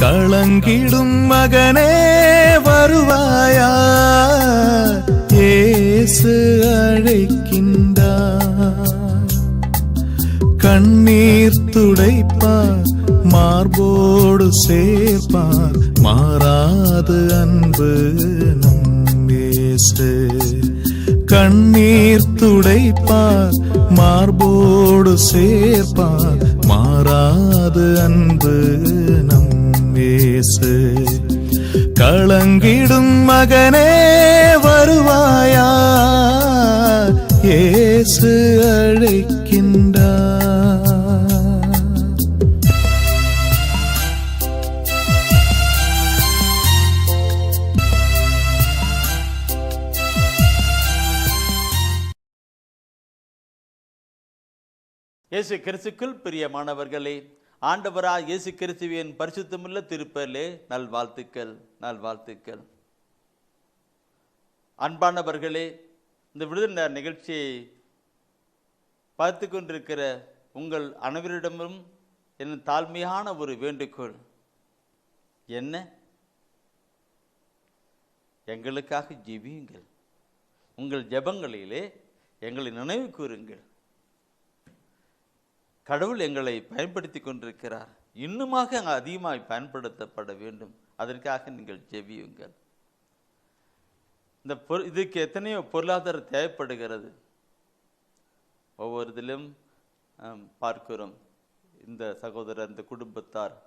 களங்கிடும் மகனே வருவாயா, இயேசு அழைக்கின்றார். கண்ணீர் துடைப்பார், மார்போடு சேர்ப்பார், மாறாது அன்பு நம் இயேசு. கண்ணீர் துடைப்பார், மார்போடு சேர்ப்பார், மாறாது அன்பு நம் இயேசு. களங்கிடும் மகனே வருவாயா, இயேசு அழைக்கின்றார். இயேசு கிறிஸ்துக்குள் பிரியமானவர்களே, ஆண்டவராய் இயேசு கிறிஸ்துவின் பரிசுத்தமுள்ள திருப்பெயரிலே நல்வாழ்த்துக்கள், நல்வாழ்த்துக்கள். அன்பானவர்களே, இந்த விடுதலை நிகழ்ச்சியை பார்த்து கொண்டிருக்கிற உங்கள் அனைவரிடமும் என் தாழ்மையான ஒரு வேண்டுகோள் என்ன? எங்களுக்காக ஜெபியுங்கள். உங்கள் ஜெபங்களிலே எங்களை நினைவு கூறுங்கள். கடவுள் எங்களை பயன்படுத்தி கொண்டிருக்கிறார். இன்னுமாக அதிகமாக பயன்படுத்தப்பட வேண்டும். அதற்காக நீங்கள் ஜெபியுங்கள். இதுக்கு எத்தனையோ பொருளாதாரம் தேவைப்படுகிறது. ஒவ்வொரு இதிலும் பார்க்கிறோம். இந்த சகோதரர், இந்த குடும்பத்தார்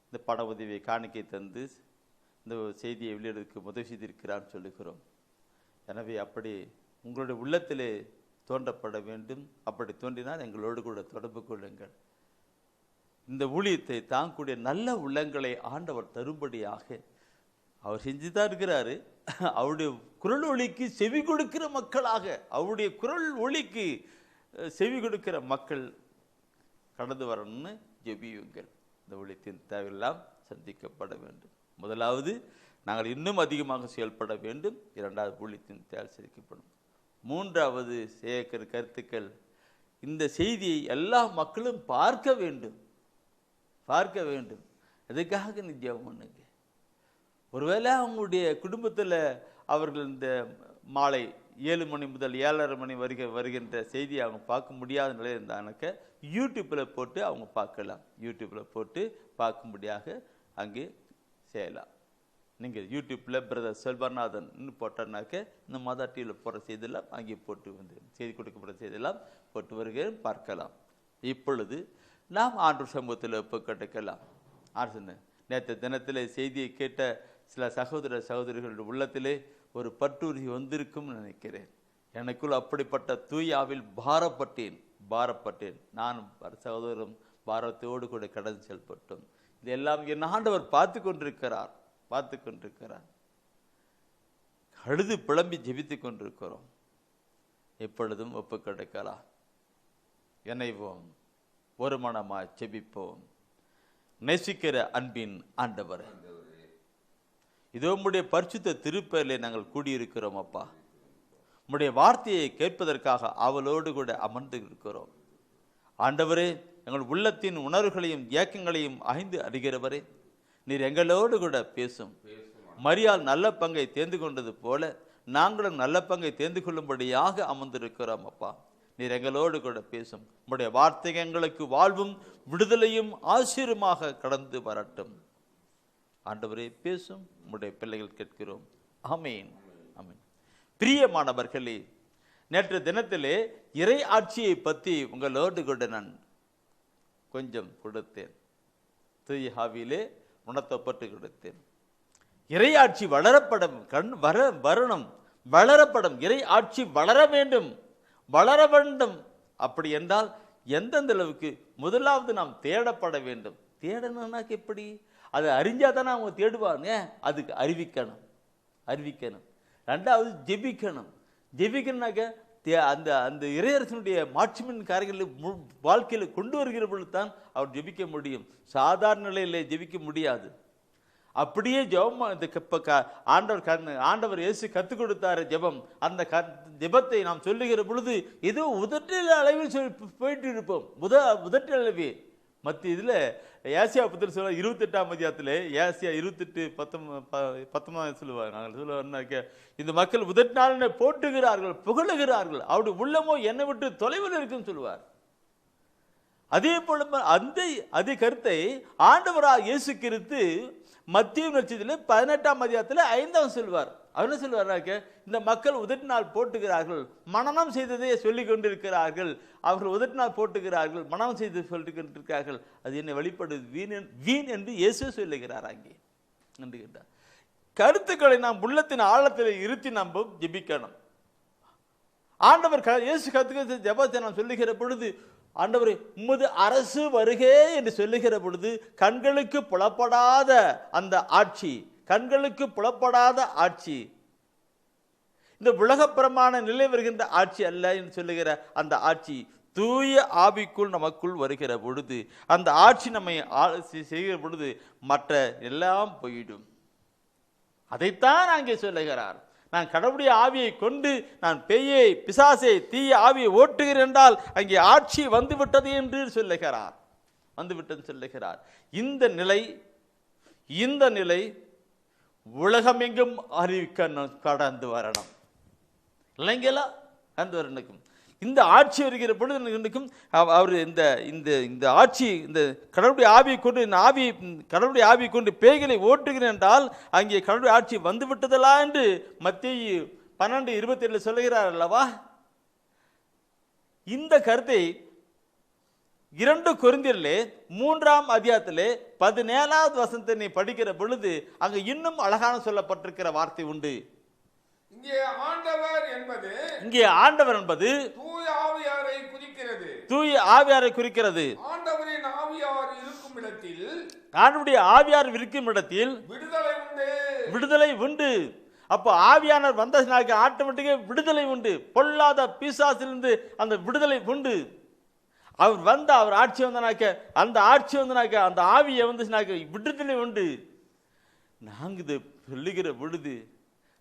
இந்த பண உதவியை காணிக்கை தந்து இந்த செய்தியை வெளியிடுவதற்கு உதவி செய்திருக்கிறான்னு சொல்லுகிறோம். எனவே அப்படி உங்களுடைய உள்ளத்திலே தோன்றப்பட வேண்டும். அப்படி தோன்றினால் எங்களோடு கூட தொடர்பு கொள்ளுங்கள். இந்த ஊழியத்தை தாங்கக்கூடிய நல்ல உள்ளங்களை ஆண்டவர் தரும்படியாக அவர் செஞ்சுதான் இருக்கிறாரு. அவருடைய குரல் ஒலிக்கு செவி கொடுக்கிற மக்களாக, அவருடைய குரல் ஒலிக்கு செவி கொடுக்கிற மக்கள் கடந்து வரணும்னு ஜெபியுங்கள். இந்த ஊழியத்தின் தேவையெல்லாம் சந்திக்கப்பட வேண்டும். முதலாவது, நாங்கள் இன்னும் அதிகமாக செயல்பட வேண்டும். இரண்டாவது, ஊழியத்தின் தேவை சந்திக்கப்படும். மூன்றாவது, சேர்க்கிற கருத்துக்கள், இந்த செய்தியை எல்லா மக்களும் பார்க்க வேண்டும், பார்க்க வேண்டும். அதுக்காக நீ ஜெபம் பண்ணுங்க. ஒருவேளை அவங்களுடைய குடும்பத்தில் அவர்கள் இந்த மாலை 7 மணி முதல் 7:30 மணி வருகின்ற செய்தியை அவங்க பார்க்க முடியாத நிலையில் இருந்தாங்க, யூடியூப்பில் போட்டு அவங்க பார்க்கலாம். யூடியூப்பில் போட்டு பார்க்கும்படியாக அங்கே செய்யலாம். நீங்கள் யூடியூப்பில் பிரதர் செல்வநாதன் போட்டோன்னாக்க இந்த மதா டிவியில் போகிற செய்தியெல்லாம் அங்கே போட்டு வந்து செய்தி கொடுக்கப்படுற செய்தியெல்லாம் போட்டு வருகிறேன், பார்க்கலாம். இப்பொழுது நாம் ஆண்டவர் சமூகத்தில் ஒப்புக்கொடுக்கலாம். நேற்று தினத்தில் செய்தியை கேட்ட சில சகோதர சகோதரிகளுடைய உள்ளத்திலே ஒரு பற்றுறுதி வந்திருக்கும்னு நினைக்கிறேன். எனக்குள் அப்படிப்பட்ட தூயாவில் பாரப்பட்டேன். நானும் சகோதரரும் பாரத்தோடு கூட கடந்து செல்பட்டோம். இதெல்லாம் என் ஆண்டவர் பார்த்து கொண்டிருக்கிறார். அழுது புலம்பி ஜெபித்து கொண்டிருக்கிறோம். எப்பொழுதும் ஒப்புக்கொடுக்கலாம். இணைவோம், ஒரு மனமாய் ஜெபிப்போம். நேசிக்கிற அன்பின் ஆண்டவர், இதோ உம்முடைய பரிசுத்த திருப்பெயரிலே நாங்கள் கூடியிருக்கிறோம். அப்பா, உம்முடைய வார்த்தையை கேட்பதற்காக ஆவலோடு கூட அமர்ந்து இருக்கிறோம். ஆண்டவரே, எங்கள் உள்ளத்தின் உணர்வுகளையும் ஏக்கங்களையும் ஆய்ந்து அறிகிறவரே, நீர் எங்களோடு கூட பேசும். மரியாள் நல்ல பங்கை தேர்ந்து கொண்டது போல நாங்களும் நல்ல பங்கை தேர்ந்து கொள்ளும்படியாக அமர்ந்திருக்கிறோம். அப்பா, நீர் எங்களோடு கூட பேசும். உம்முடைய வார்த்தை எங்களுக்கு வாழ்வும் விடுதலையும் ஆசீர்வாதமாக கடந்து வரட்டும். ஆண்டவரே, பேசும். உம்முடைய பிள்ளைகள் கேட்கிறோம். ஆமீன், ஆமீன். பிரியமானவர்களே, நேற்று தினத்திலே இறை ஆட்சியை பற்றி உங்களோடு கூட நான் கொஞ்சம் கொடுத்தேன். தூய ஆவியிலே உணர்த்தப்பட்டு கொடுத்தேன். இறையாட்சி வளரப்படும், வளரப்படும். இறை ஆட்சி வளர வேண்டும். அப்படி என்றால் எந்தெந்த அளவுக்கு? முதலாவது நாம் தேடப்பட வேண்டும். தேடணும்னாக்க எப்படி? அதை அறிஞ்சாதானே அவங்க தேடுவாங்க. அதுக்கு அறிவிக்கணும். ரெண்டாவது ஜெபிக்கணும்னாக்க அந்த அந்த இறையரசனுடைய மாட்சிமின் காரியங்களை வாழ்க்கையில் கொண்டு வருகிற பொழுது தான் அவர் ஜெபிக்க முடியும். சாதாரண நிலையிலே ஜெபிக்க முடியாது. அப்படியே ஜெபம் ஆண்டவர் இயேசு கற்றுக் கொடுத்தாரு ஜெபம். அந்த ஜெபத்தை நாம் சொல்லுகிற பொழுது ஏதோ உதட்டல் அளவில் போயிட்டு இருப்போம். உதட்டல் அளவே மற்ற இதில் ஏசியா புத்தர் சொல்ல 28ஆம் அதிகாரத்திலே ஏசியா 28:19 சொல்லுவாங்க. நாங்கள் சொல்லுவாங்க, இந்த மக்கள் உதட்டினால் என்னை போட்டுகிறார்கள், புகழுகிறார்கள், அவருடைய உள்ளமோ என்னை விட்டு தொலைவில் இருக்குன்னு சொல்லுவார். அதே போல அதே கருத்தை ஆண்டவராக இயேசு கிறிஸ்து மத்தேயு நற்செய்தியிலே 18ஆம் அதிகாரத்தில் 5 சொல்வார். அவர் என்ன சொல்வார்னாக்க, இந்த மக்கள் உதட்டினால் போட்டுகிறார்கள், மனனம் செய்ததை சொல்லிக் கொண்டிருக்கிறார்கள், அவர்கள் உதட்டினால் போட்டுகிறார்கள், மனனம் செய்து சொல்லிக் கொண்டிருக்கிறார்கள், அது என்னை வெளிப்படுது வீண் என்று இயேசு சொல்லுகிறார். அங்கே என்று கேட்டார். கருத்துக்களை நாம் உள்ளத்தின் ஆழத்தில் இருத்தி நாம் ஜெபிக்கணும். ஆண்டவர் இயேசு கருத்துக்கள் ஜெபத்தை நாம் சொல்லுகிற பொழுது, ஆண்டவரே உமது அரசு வருகே என்று சொல்லுகிற பொழுது கண்களுக்கு புலப்படாத அந்த ஆட்சி, கண்களுக்கு புலப்படாத ஆட்சி, இந்த உலகப்பிரமான நிலை வருகின்ற ஆட்சி அல்ல என்று சொல்லுகிற அந்த ஆட்சி தூய ஆவிக்குள் நமக்குள் வருகிற பொழுது, அந்த ஆட்சி நம்மை செய்கிற பொழுது மற்ற எல்லாம் போயிடும். அதைத்தான் அங்கே சொல்லுகிறார். நான் கடவுளுடைய ஆவியை கொண்டு நான் பேயை, பிசாசை, தீய ஆவியை ஓட்டுகிறேன் என்றால் அங்கே ஆட்சி வந்துவிட்டது என்று சொல்லுகிறார். வந்துவிட்டது சொல்லுகிறார். இந்த நிலை உலகமெங்கும் அறிவிக்க கடந்து வரணும். இல்லைங்களா? கடந்து வரணும். இந்த ஆட்சி வருகிற பொழுது அவர் இந்த ஆட்சி, இந்த கடவுளுடைய ஆவியை கொண்டு கடவுளுடைய ஆவியை கொண்டு பேய்களை ஓட்டுகிறேன் என்றால் அங்கே கடவுளுடைய ஆட்சி வந்து விட்டதலா என்று மத்தேயு 12:27 சொல்லுகிறார் அல்லவா? இந்த கருத்தை 2 கொரிந்தியரிலே 3ஆம் அதிகாரத்திலே 17வது வசனத்தை நீ படிக்கிற பொழுது அங்கு இன்னும் அழகான சொல்லப்பட்டிருக்கிற வார்த்தை உண்டு. இங்கே ஆண்டவர் என்பது தூய ஆவியாரை குறிக்கிறது. தூய ஆவியாரை குறிக்கிறது. ஆண்டவரின் ஆவியார் இருக்கும் இடத்தில், ஆண்டவருடைய ஆவியார் இருக்கும் இடத்தில் விடுதலை உண்டு. அப்போ ஆவியானவர் வந்தனாக்க ஆட்டோமேட்டிக்கா விடுதலை உண்டு. பொல்லாத பிசாசிலிருந்து அந்த விடுதலை உண்டு. அவர் அவர் ஆட்சி வந்தனாக்க அந்த ஆட்சி வந்தனாக்க அந்த ஆவியை வந்துச்சுனாக்க விடுதலை உண்டு. நாங்க இதை சொல்லுகிற பொழுது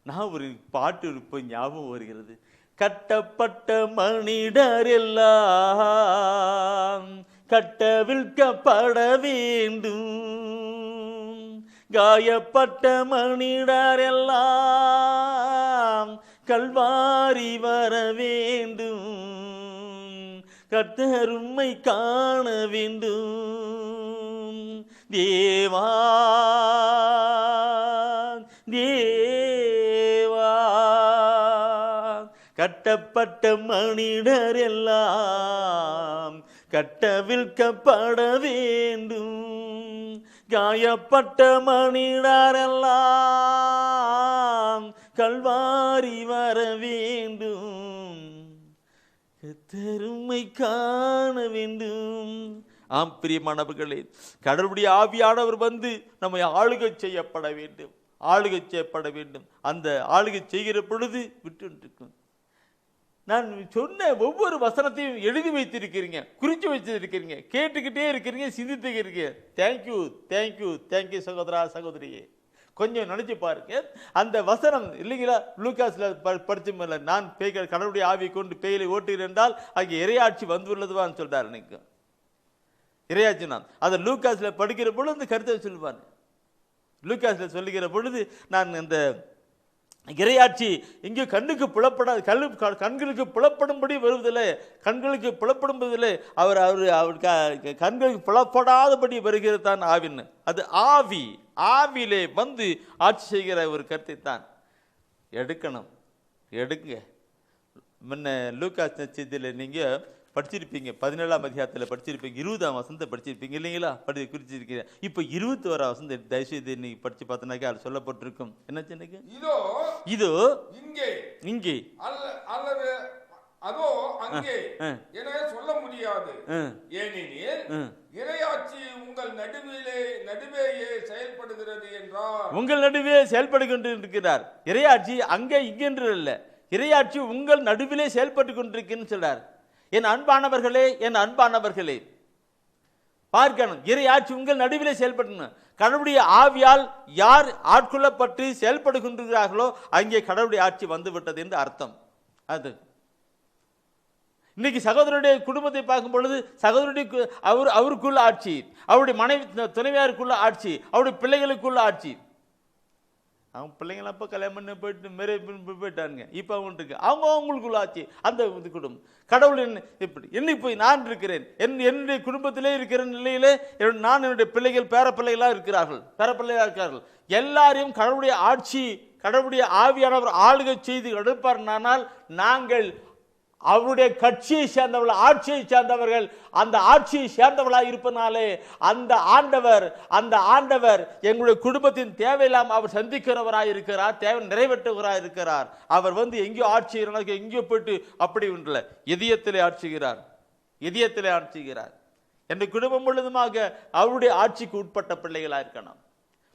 நான் ஒரு பாட்டு இப்போ ஞாபகம் வருகிறது. கட்டப்பட்ட மனிதர் எல்லாம் கட்டவிழ்க்கப்பட வேண்டும், காயப்பட்ட மனிதர் எல்லாம் கல்வாரி வர வேண்டும், கர்த்தர் உம்மை காண வேண்டும். தேவா கட்டப்பட்ட மனிதர் எல்லாம் கட்டவிழ்க்கப்பட வேண்டும், காயப்பட்ட மனிதர் எல்லாம் கல்வாரி வர வேண்டும், கர்த்தர் உம்மை காண வேண்டும். ஆம் பிரியமானவர்களே, கடவுளுடைய ஆவியானவர் வந்து நம்மை ஆளுகை செய்யப்பட வேண்டும், ஆளுகை செய்யப்பட வேண்டும். அந்த ஆளுகை செய்கிற பொழுது விட்டு நான் சொன்ன ஒவ்வொரு வசனத்தையும் எழுதி வைத்திருக்கிறீங்க, குறித்து வச்சிருக்கிறீங்க, கேட்டுக்கிட்டே இருக்கிறீங்க, சிந்தித்து இருக்கீங்க. தேங்க்யூ தேங்க்யூ தேங்க்யூ சகோதரா சகோதரியே. கொஞ்சம் நினைச்சு பாருங்க. அந்த வசனம் இல்லைங்களா, லூக்காஸ்ல படிச்சுமில்ல, நான் பேய்கள் கடவுளுடைய ஆவியை கொண்டு பேய்களை ஓட்டுகிறேன் என்றால் அங்கே இறையாட்சி வந்துள்ளதுவான்னு சொல்றாரு. நீங்க இறையாட்சி நான் அதை லூக்காஸ்ல படிக்கிற பொழுது அந்த கருத்தை சொல்லுவார். லூக்காஸ்ல சொல்லுகிற பொழுது நான் இந்த இறையாட்சி இங்கே கண்ணுக்கு புலப்படாது, கண்களுக்கு புலப்படும்படி வருவதில்லை, கண்களுக்கு புலப்படும்பதில்லை, அவர் கண்களுக்கு புலப்படாதபடி வருகிறது தான் ஆவின்னு. அது ஆவியிலே வந்து ஆட்சி செய்கிற ஒரு கருத்தை தான் எடுக்கணும். எடுங்க. முன்ன லூக்காஸ் நற்செய்தியில நீங்க படிச்சிருப்பீங்க, 17ஆம் அதிகாரத்தில் படிச்சிருப்பீங்க, 20ஆம் வசனத்தை படிச்சிருப்பீங்க இல்லைங்களா, குறிச்சிருக்கீங்க. இப்போ 21ஆம் வசனத்தை தயவுசெய்து நீங்க படிச்சு பார்த்தனாக்கா அது சொல்லப்பட்டிருக்கும். என்ன சொன்னீங்க? இதோ இங்கே அல்லது அதோ அங்கே என சொல்ல முடியாது. ஏனெனில் இறையாட்சி உங்கள் நடுவேயே செயல்படுகிறது என்றார். உங்கள் நடுவே செயல்பட்டு கொண்டிருக்கிறார். இறையாட்சி அங்கே இங்கென்று அல்ல, இறையாட்சி உங்கள் நடுவிலே செயல்பட்டு கொண்டிருக்குன்னு சொல்றார். என் அன்பானவர்களே பார்க்கணும், இறையாட்சி உங்கள் நடுவிலே செயல்படணும். கடவுளுடைய ஆவியால் யார் ஆட்கொள்ளப்பட்டு செயல்படுகின்றார்களோ அங்கே கடவுளுடைய ஆட்சி வந்து விட்டது என்று அர்த்தம். அது இன்னைக்கு சகோதரனுடைய குடும்பத்தை பார்க்கும் பொழுது சகோதரனுடைய அவருக்குள்ள ஆட்சி, அவருடைய மனைவி துணைவியாருக்குள்ள ஆட்சி, அவருடைய பிள்ளைகளுக்குள்ள ஆட்சி. அவங்க பிள்ளைங்கள அப்போ கல்யாணம் பண்ணி போயிட்டு மேரே போயிட்டாங்க. இப்போ அவங்களுக்கு அவங்களுக்குள்ள ஆச்சு அந்த இது குடும்பம். கடவுள் இப்படி என்னை போய் நான் இருக்கிறேன், என்னுடைய குடும்பத்திலே இருக்கிற நிலையிலே நான் என்னுடைய பிள்ளைகள் பேரப்பிள்ளைகளாக இருக்கிறார்கள். எல்லாரையும் கடவுளுடைய ஆட்சி, கடவுளுடைய ஆவியானவர் ஆளுகை செய்து எடுப்பார்னால் நாங்கள் அவருடைய கட்சியை சேர்ந்தவர்கள், ஆட்சியை சேர்ந்தவர்கள், அந்த ஆட்சியை சேர்ந்தவர்களாக இருப்பதனாலே அந்த ஆண்டவர் எங்களுடைய குடும்பத்தின் தேவையில்லாமல் அவர் சந்திக்கிறவராக இருக்கிறார், தேவை நிறைவேற்றுவராக இருக்கிறார். அவர் எங்கேயோ ஆட்சி எங்கேயோ போயிட்டு அப்படி ஒன்றில் இதயத்திலே ஆட்சிகிறார். என் குடும்பம் முழுதுமாக அவருடைய ஆட்சிக்கு உட்பட்ட பிள்ளைகளாக இருக்கணும்.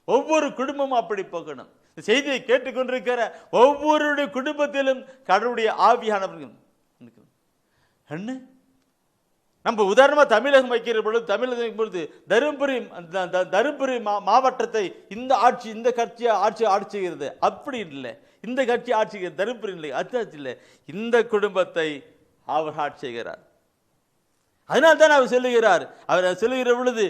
ஒவ்வொரு குடும்பமும் அப்படி போகணும். செய்தியை கேட்டுக்கொண்டிருக்கிற ஒவ்வொருடைய குடும்பத்திலும் கடவுளுடைய ஆவியானவர்கள் என்ன. நம்ம உதாரணமா தமிழகம் வைக்கிற பொழுது தருமபுரி மாவட்டத்தை இந்த கட்சி ஆட்சிகிறது. அப்படி இல்லை, இந்த கட்சி ஆட்சிகிறது தருமபுரி இல்லை, அச்சாட்சி இல்லை, இந்த குடும்பத்தை அவர் ஆட்சி செய்கிறார். அதனால்தான் அவர் சொல்லுகிற பொழுது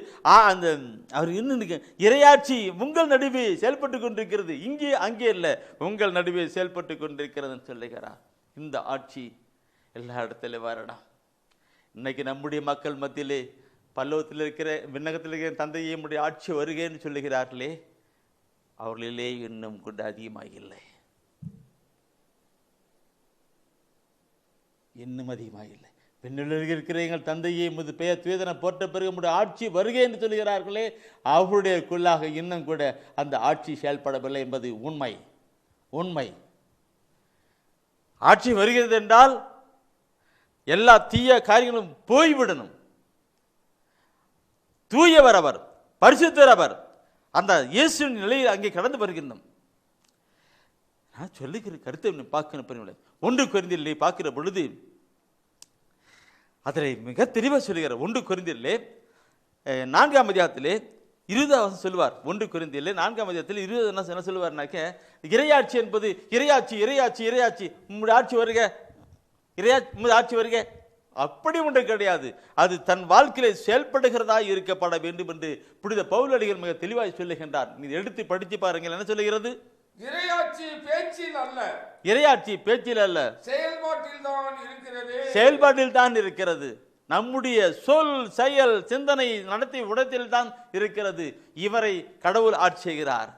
அவர் இன்னும் இறையாட்சி உங்கள் நடுவே செயல்பட்டு கொண்டிருக்கிறது, இங்கே அங்கே இல்லை, உங்கள் நடுவே செயல்பட்டு கொண்டிருக்கிறதுன்னு சொல்லுகிறார். இந்த ஆட்சி எல்லா இடத்துல வரணும். இன்னைக்கு நம்முடைய மக்கள் மத்தியிலே பல்லவத்தில் இருக்கிற விண்ணகத்தில் இருக்கிற தந்தையே நம்முடைய ஆட்சி வருகேன்னு சொல்லுகிறார்களே, அவர்களிலே இன்னும் கூட அதிகமாக இல்லை, இன்னும் அதிகமாக இல்லை. பெண்ணுலகில் இருக்கிற எங்கள் தந்தையே முது பெயர் துவேதனை போட்ட பிறகு நம்முடைய ஆட்சி வருகை என்று சொல்கிறார்களே, அவருடையக்குள்ளாக இன்னும் கூட அந்த ஆட்சி செயல்படவில்லை என்பது உண்மை. ஆட்சி வருகிறது என்றால் எல்லா தீய காரியங்களும் போய்விடணும். தூயவர் அவர், பரிசுத்தர் அவர், அந்த இயேசுவின் நிலையில் அங்கே கடந்து வருகின்றோம். நான் சொல்லுகிற கருத்தை பார்க்கணும். 1 கொரிந்தியரிலே பார்க்கிற பொழுது அதில் மிக தெளிவாக சொல்லுகிறார். 1 கொரிந்தியரிலே 4ஆம் அதிகாரத்திலே 20 சொல்லுவார். 1 கொரிந்தியரிலே 4ஆம் அதிகாரத்தில் 20 என்ன சொல்லுவார்னாக்க, இறையாட்சி என்பது இறையாட்சி உங்களுடைய ஆட்சி வருக, ஆட்சி வருக, அப்படி ஒன்று கிடையாது. அது தன் வாழ்க்கையில செயல்படுகிறதா இருக்கப்பட வேண்டும் என்று புனித பவுலடிகள் மிக தெளிவாக சொல்லுகின்றார். நீ எடுத்து படித்து பாருங்கள். என்ன சொல்லுகிறது? இறையாட்சி பேச்சில் அல்ல, செயல்பாட்டில் தான் இருக்கிறது. நம்முடைய சொல், செயல், சிந்தனை, நடத்தை, உடத்தில் தான் இருக்கிறது. இவரை கடவுள் ஆட்சிகிறார்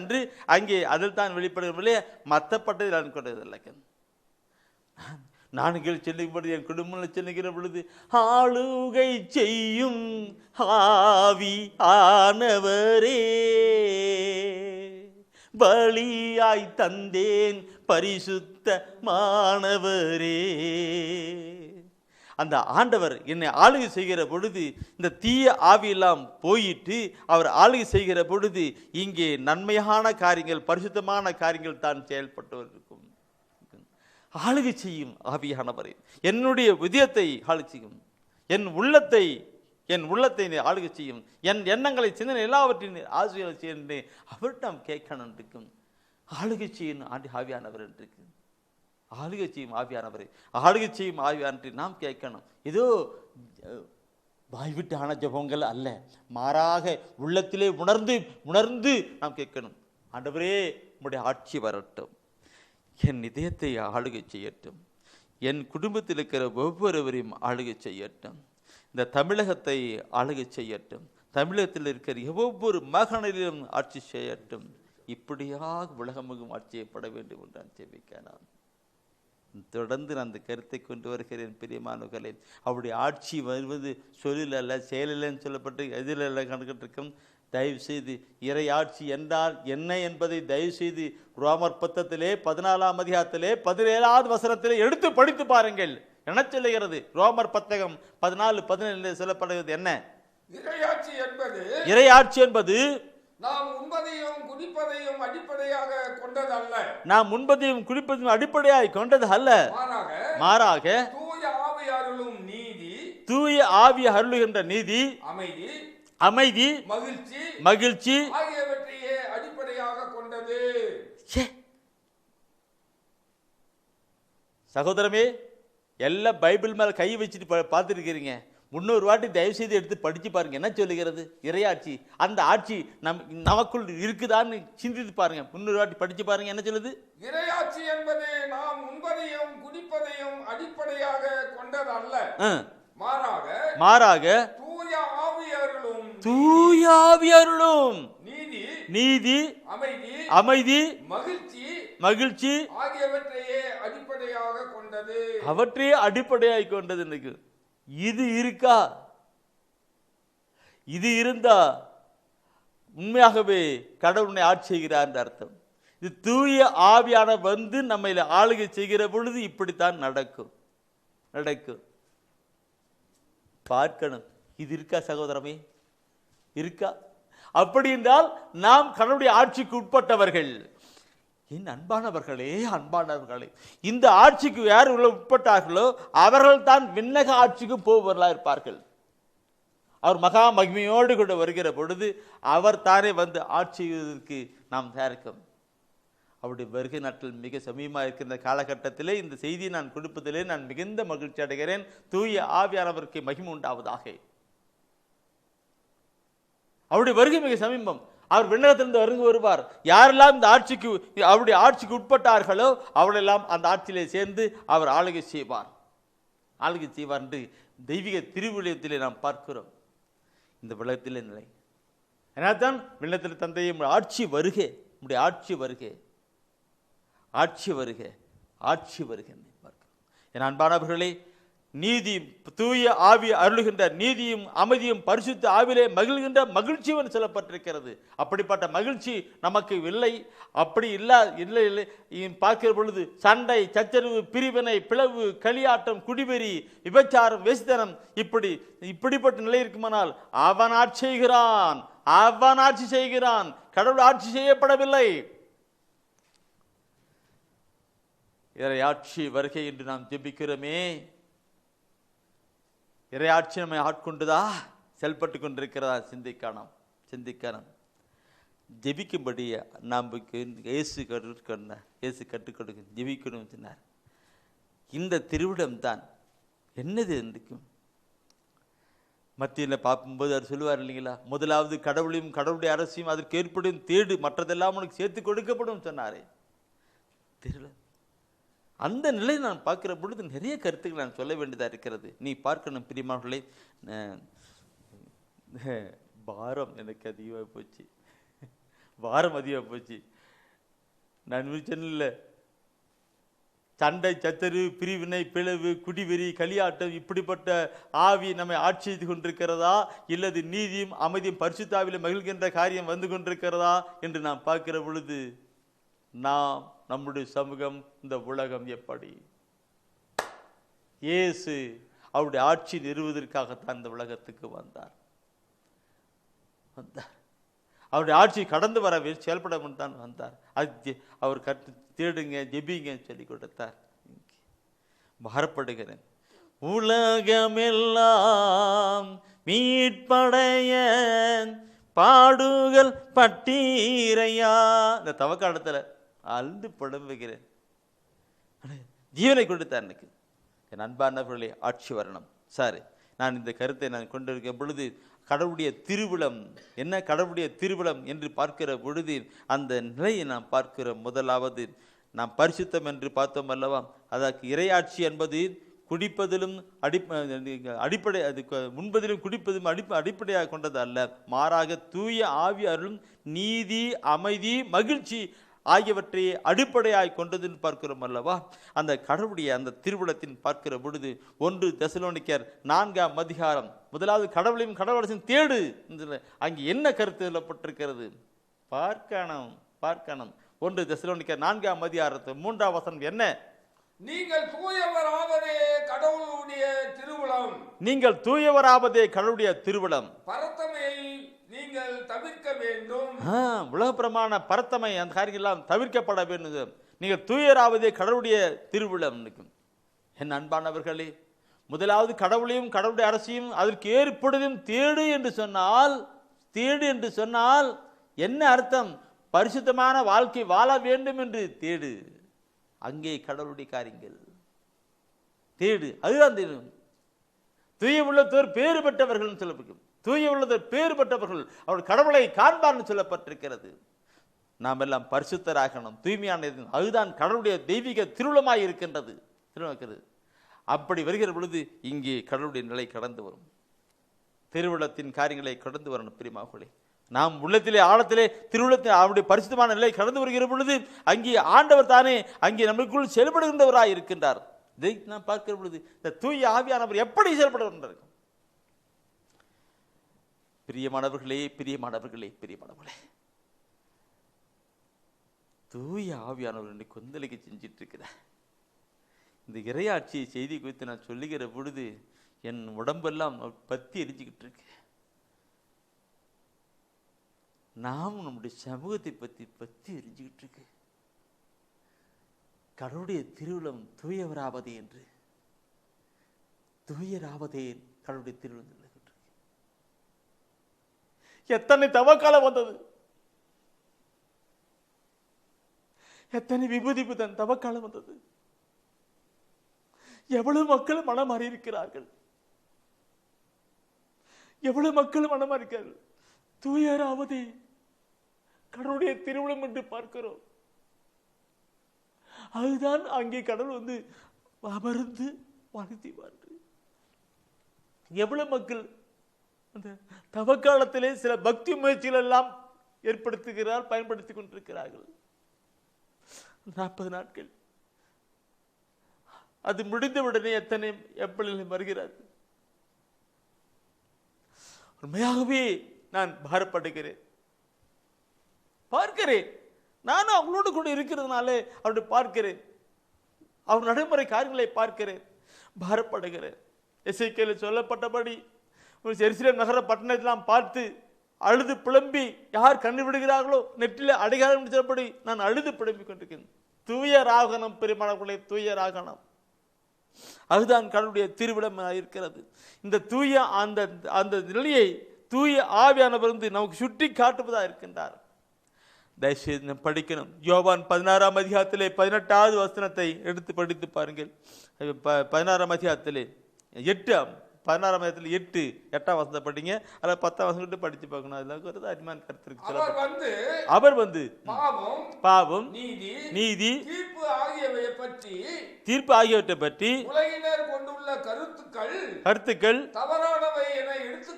என்று அங்கே அதில் தான் வெளிப்படுகிறவர்களே, மற்றப்பட்டதில் நான் கொண்டதில்லை. நான்கள் செல்லும்படி என் குடும்பம் செல்லுகிற பொழுது ஆளுகை செய்யும் ஆவி ஆனவரே, பலியாய் தந்தேன் பரிசுத்த மாணவரே. அந்த ஆண்டவர் என்னை ஆளுகை செய்கிற பொழுது இந்த தீய ஆவியெல்லாம் போயிட்டு அவர் ஆளுகை செய்கிற பொழுது இங்கே நன்மையான காரியங்கள், பரிசுத்தமான காரியங்கள் தான் செயல்பட்டு இருக்கும். ஆளுகை செய்யும் ஆவியானவரே, என்னுடைய இதயத்தை ஆளுகை செய்யும், என் உள்ளத்தை ஆளுகை செய்யும், என் எண்ணங்களை, சிந்தனை எல்லாவற்றையும் ஆசிரியர் செய்ய அவர்கிட்ட நாம் கேட்கணும் இருக்கும். ஆளுகை செய்யும் ஆவியானவர் இருக்கு. ஆளுகை செய்யும் ஆவியானவரை நாம் கேட்கணும். ஏதோ வாய்விட்டு ஆன ஜபங்கள் அல்ல, மாறாக உள்ளத்திலே உணர்ந்து நாம் கேட்கணும். ஆண்டவரே, உம்முடைய ஆட்சி வரட்டும், என் இதயத்தை ஆளுகை செய்யட்டும், என் குடும்பத்தில் இருக்கிற ஒவ்வொருவரையும் ஆளுகை செய்யட்டும், இந்த தமிழகத்தை ஆளுகை செய்யட்டும், தமிழகத்தில் இருக்கிற ஒவ்வொரு மகனிலும் ஆட்சி செய்யட்டும். இப்படியாக உலகமுகம் ஆட்சி செய்யப்பட வேண்டும் என்று நான் ஜெபிக்கிறேன். தொடர்ந்து நான் அந்த கருத்தை கொண்டு வருகிறேன். பிரியமானவர்களே, அவருடைய ஆட்சி வருவது சொல்லில் அல்ல, செயலில்லைன்னு சொல்லப்பட்டு எதிரில் கணக்கிட்டு இருக்கும். தயவு செய்து இறை ஆட்சி என்றால் என்ன என்பதை தயவு செய்து ரோமர் 14ஆம் அதிகாரத்திலே 17வது வசனத்திலே எடுத்து படித்து பாருங்கள். என்ன சொல்லுகிறது? ரோமர் 14:17 சொல்லப்படுகிறது என்ன? இறையாட்சி என்பது நாம் உண்பதையும் குடிப்பதையும் அடிப்படையாக கொண்டது அல்ல, மாறாக தூய ஆவி அருளுகின்ற நீதி, அமைதி, மகிழ்ச்சி ஆகியவற்றையே அடிப்படையாக கொண்டது. சகோதரமே, எல்லாம் பைபிள் மேல கை வச்சுட்டு பார்த்துருக்கிறீங்க. 300 வாட்டி தயவு செய்து எடுத்து படிச்சு பாருங்க. என்ன சொல்லுகிறது இறையாட்சி? அந்த ஆட்சி நமக்குள் இருக்குதான்னு சிந்தித்து பாருங்க. 300 வாட்டி படிச்சு பாருங்க. என்ன சொல்லுது? இறையாட்சி என்பது நாம் உண்பதையும் குடிப்பதையும் அடிப்படையாக கொண்டது அல்ல, மாறாக தூய ஆவியர்களும் நீதி, அமைதி, மகிழ்ச்சி ஆகியவற்றையே அடிப்படையாக கொண்டது. அவற்றையே அடிப்படையாக கொண்டது. எனக்கு இது இருக்கா? இது இருந்தா உண்மையாகவே கடவுளை ஆட்சி செய்கிறார் என்று அர்த்தம். இது தூய ஆவியான வந்து நம்மை ஆளுகை செய்கிற பொழுது இப்படித்தான் நடக்கும். பார்க்கணும். இது இருக்கா சகோதரமே? இருக்கா? அப்படி என்றால் நாம் கடவுளுடைய ஆட்சிக்கு உட்பட்டவர்கள். என் அன்பானவர்களே, இந்த ஆட்சிக்கு யார் உட்பட்டார்களோ அவர்கள் தான் விண்ணக ஆட்சிக்கு போவர்களா இருப்பார்கள். அவர் மகா மகிமையோடு கூட வருகிற பொழுது அவர் தானே வந்து ஆட்சி செய்வதற்கு நாம் தயாரிக்கும். அவருடைய வருகை நாட்கள் மிக சமீபமாக இருக்கின்ற காலகட்டத்திலே இந்த செய்தியை நான் கொடுப்பதிலே நான் மிகுந்த மகிழ்ச்சி அடைகிறேன். தூய ஆவியானவருக்கு மகிமை உண்டாவதாக. அவருடைய வருகை மிக சமீபம். அவர் விண்ணகத்திலிருந்து வருவார். யாரெல்லாம் இந்த ஆட்சிக்கு அவருடைய ஆட்சிக்கு உட்பட்டார்களோ அவளெல்லாம் அந்த ஆட்சியிலே சேர்ந்து அவர் ஆளுகை செய்வார் என்று தெய்வீக திருவிழயத்திலே நாம் பார்க்கிறோம். இந்த விளக்கத்திலே நிலை ஏன்னால்தான் விண்ணத்தில் தந்தையை ஆட்சி வருகை, நம்முடைய ஆட்சி வருகை பார்க்கிறோம். என் அன்பானவர்களே, நீதி தூய ஆவி அருளுகின்ற நீதியும் அமைதியும் பரிசுத்த ஆவிலே மகிழ்கின்ற மகிழ்ச்சி என்று சொல்லப்பட்டிருக்கிறது. அப்படிப்பட்ட மகிழ்ச்சி நமக்கு இல்லை. அப்படி இல்லை பார்க்கிற பொழுது சண்டை, சச்சரவு, பிரிவினை, பிளவு, களியாட்டம், குடிவெறி, விபச்சாரம், வேசித்தனம் இப்படிப்பட்ட நிலை இருக்குமானால் அவன் ஆட்சி செய்கிறான். கடவுள் ஆட்சி செய்யப்படவில்லை. இறையாட்சி வருகை என்று நாம் ஜெபிக்கிறோமே, இறையாட்சி நம்மை ஆட்கொண்டுதா, செயல்பட்டு கொண்டிருக்கிறதா? சிந்திக்கணும். ஜெபிக்கும்படி நாம் இயேசு கற்றுக் கொடுக்க ஜெபிக்கணும் சொன்னார். இந்த திருவிடம் தான் என்னது இருக்கும்? மத்தியில் பார்க்கும்போது அவர் சொல்லுவார் இல்லைங்களா, முதலாவது கடவுளையும் கடவுளுடைய அரசையும் அதற்கு ஏற்படும் தேடு, மற்றதெல்லாம் உனக்கு சேர்த்து கொடுக்கப்படும் சொன்னாரே. தெரியல. அந்த நிலையை நான் பார்க்கிற பொழுது நிறைய கருத்துக்கள் நான் சொல்ல வேண்டியதாக இருக்கிறது. நீ பார்க்கணும் பிரியமானவர்களே, பாரம் எனக்கு அதிகமாக போச்சு. நான் சொன்னல, சண்டை, சச்சரவு, பிரிவினை, பிளவு, குடிவெறி, களியாட்டம் இப்படிப்பட்ட ஆவி நம்மை ஆட்சி செய்து கொண்டிருக்கிறதா, இல்லது நீதியும் அமைதியும் பரிசுத்தாவிலே மகிழ்கின்ற காரியம் வந்து கொண்டிருக்கிறதா என்று நாம் பார்க்கிற பொழுது நம்முடைய சமூகம், இந்த உலகம் எப்படி? இயேசு அவருடைய ஆட்சி நிறுவுவதற்காகத்தான் இந்த உலகத்துக்கு வந்தார். அவருடைய ஆட்சி கடந்து வர செயல்பட தான் வந்தார். அது அவர் தேடுங்க, ஜெபிங்க சொல்லி கொடுத்தார். பாரப்படுகிறேன். உலகமெல்லாம் மீட்படைய பாடுகள் பட்டீரையா. இந்த தவக்காலத்தில் அழுது புலம்புகிறேன். ஜீவனை கொடுத்தார் எனக்கு. என் அன்பானவர்களே, ஆட்சி வரணும். சாரி, நான் இந்த கருத்தை நான் கொண்டிருக்கும் பொழுது கடவுளுடைய திருவிழம் என்ன, கடவுளுடைய திருவிழம் என்று பார்க்கிற பொழுது அந்த நிலையை நாம் பார்க்கிறோம். முதலாவது நாம் பரிசுத்தம் என்று பார்த்தோம் அல்லவா, அதற்கு இறையாட்சி என்பது குடிப்பதிலும் அடிப்படை, அது உண்பதிலும் குடிப்பதும் அடிப்படையாக கொண்டது அல்ல, மாறாக தூய ஆவி அருளும் நீதி, அமைதி, மகிழ்ச்சி ஆகியவற்றை அடிப்படையாய் கொண்டதுன்னு பார்க்கிறோம் அல்லவா. அந்த கடவுளுடைய அந்த திருவிழத்தின் பார்க்கிற பொழுது 1 தெசலோனிக்கர் 4ஆம் அதிகாரம், முதலாவது கடவுளையும் கடவுளையும் தேடு. அங்கே என்ன கருத்து சொல்லப்பட்டிருக்கிறது பார்க்கணும். 1 தெசலோனிக்கர் 4ஆம் அதிகாரத்து 3ஆம் வசனம் என்ன? நீங்கள் தூயவராவதே கடவுளுடைய திருவிழம். நீங்கள் தூயவராவதே கடவுளுடைய திருவிழம். பரத்தமை நீங்கள் தவிர்க்க வேண்டும். உலக பிரமாண பரத்தமை அந்த காரியெல்லாம் தவிர்க்கப்பட வேண்டும். நீங்கள் தூயராவதே கடவுளுடைய திருவிழம். என் அன்பானவர்களே, முதலாவது கடவுளையும் கடவுளுடைய அரசையும் அதற்கு ஏற்படுதும் தேடு என்று சொன்னால் என்ன அர்த்தம்? பரிசுத்தமான வாழ்க்கை வாழ வேண்டும் என்று தேடு. அங்கே கடவுளுடைய காரியங்கள் தேடு, அதுதான் தேடும். தூய உள்ளத்தோர் பேறு பெற்றவர்கள் சொல்லப்படும். தூய உள்ளதோர் பேறு பெற்றவர்கள் அவர் கடவுளை காண்பார்னு சொல்லப்பட்டிருக்கிறது. நாம் எல்லாம் பரிசுத்தராகணும், தூய்மையான, அதுதான் கடவுளுடைய தெய்வீக திருவுளமாய் இருக்கின்றது. அப்படி வருகிற பொழுது இங்கே கடவுளுடைய நிலை கடந்து வரும், திருவுளத்தின் காரியங்களை கடந்து வரணும். பிரியமானவர்களே, நாம் உள்ளத்திலே ஆழத்திலே திருவுளத்தின் அவருடைய பரிசுத்தமான நிலை கடந்து வருகிற பொழுது அங்கே ஆண்டவர் தானே அங்கே நமக்குள் செயல்படுகின்றவராய் இருக்கின்றார். இதை நாம் பார்க்கிற பொழுது இந்த தூய ஆவியானவர் எப்படி செயல்படுகின்றார்? பிரியமானவர்களே, பிரியமானவர்களே, பிரியமானவர்களே, தூய ஆவியானவர் என்னை கொந்தளிக்க செஞ்சிட்டு இருக்கிறார். இந்த இறையாட்சியை செய்தி குறித்து நான் சொல்லுகிற பொழுது என் உடம்பெல்லாம் பத்தி எரிஞ்சுக்கிட்டு இருக்கு. நாம் நம்முடைய சமூகத்தை பத்தி எரிஞ்சுக்கிட்டு இருக்கு. கடவுளுடைய திருவுளம் தூயவராவதே என்று, தூயராவதே கடவுளுடைய திருவுளம். எத்தனை தவக்காலம் வந்தது, எத்தனை விபூதி புதன் தவக்காலம் வந்தது. எவ்வளவு மக்கள் மனம் மாறி இருக்கிறார்கள், எவ்வளவு மக்கள் மனம் மாறி இருக்கிறார்கள். தூயராவதே கடவுளுடைய திருவுளம் என்று பார்க்கிறோம். அதுதான் அங்கே கடவுள் வந்து அமர்ந்து வாழ்த்திவார். எவ்வளவு மக்கள் அந்த தவக்காலத்திலே சில பக்தி முயற்சிகள் எல்லாம் ஏற்படுத்துகிறார், பயன்படுத்திக் கொண்டிருக்கிறார்கள். 40 நாட்கள் அது முடிந்தவுடனே எத்தனை எப்பொழுது வருகிறார்கள். உண்மையாகவே நான் பாரப்படுகிறேன், பார்க்கிறேன். நானும் அவங்களோடு கூட இருக்கிறதுனால அவருடைய பார்க்கிறேன், அவர் நடைமுறை காரியங்களை பார்க்கிறேன், பாரப்படுகிறேன். எசேக்கியேலில் சொல்லப்பட்டபடி எருசலேம் நகர பட்டணத்தெல்லாம் பார்த்து அழுது புலம்பி யார் கண்ணு விடுகிறார்களோ நெற்றில அடையாளம் சொல்லப்படி நான் அழுது புலம்பிக் கொண்டிருக்கிறேன். தூய ராகனம், பெருமானவர்களே, தூய ராகனம், அதுதான் கடவுளுடைய திருவிழமாக இருக்கிறது. இந்த தூய அந்த நிலையை தூய ஆவியானவர் வந்து நமக்கு சுட்டி காட்டுவதாக இருக்கின்றார். தயவுசெய்து படிக்கணும். யோவான் 16ஆம் அதிகாரத்திலே 18வது வசனத்தை எடுத்து படித்து பாருங்கள். 16ஆம் அதிகாரத்திலே 16ஆம் அதிகாரத்தில் 8ஆம் வசனத்தை படிங்க. அதில் 10ஆம் வசனம் படித்து பார்க்கணும். அதில் ஒரு அருமையான கருத்து இருக்கு. அவர் வந்து பாவம், நீதி, தீர்ப்பு ஆகியவற்றை பற்றி உலகினர் கொண்டுள்ள கருத்துக்கள் தவறானவை என எடுத்து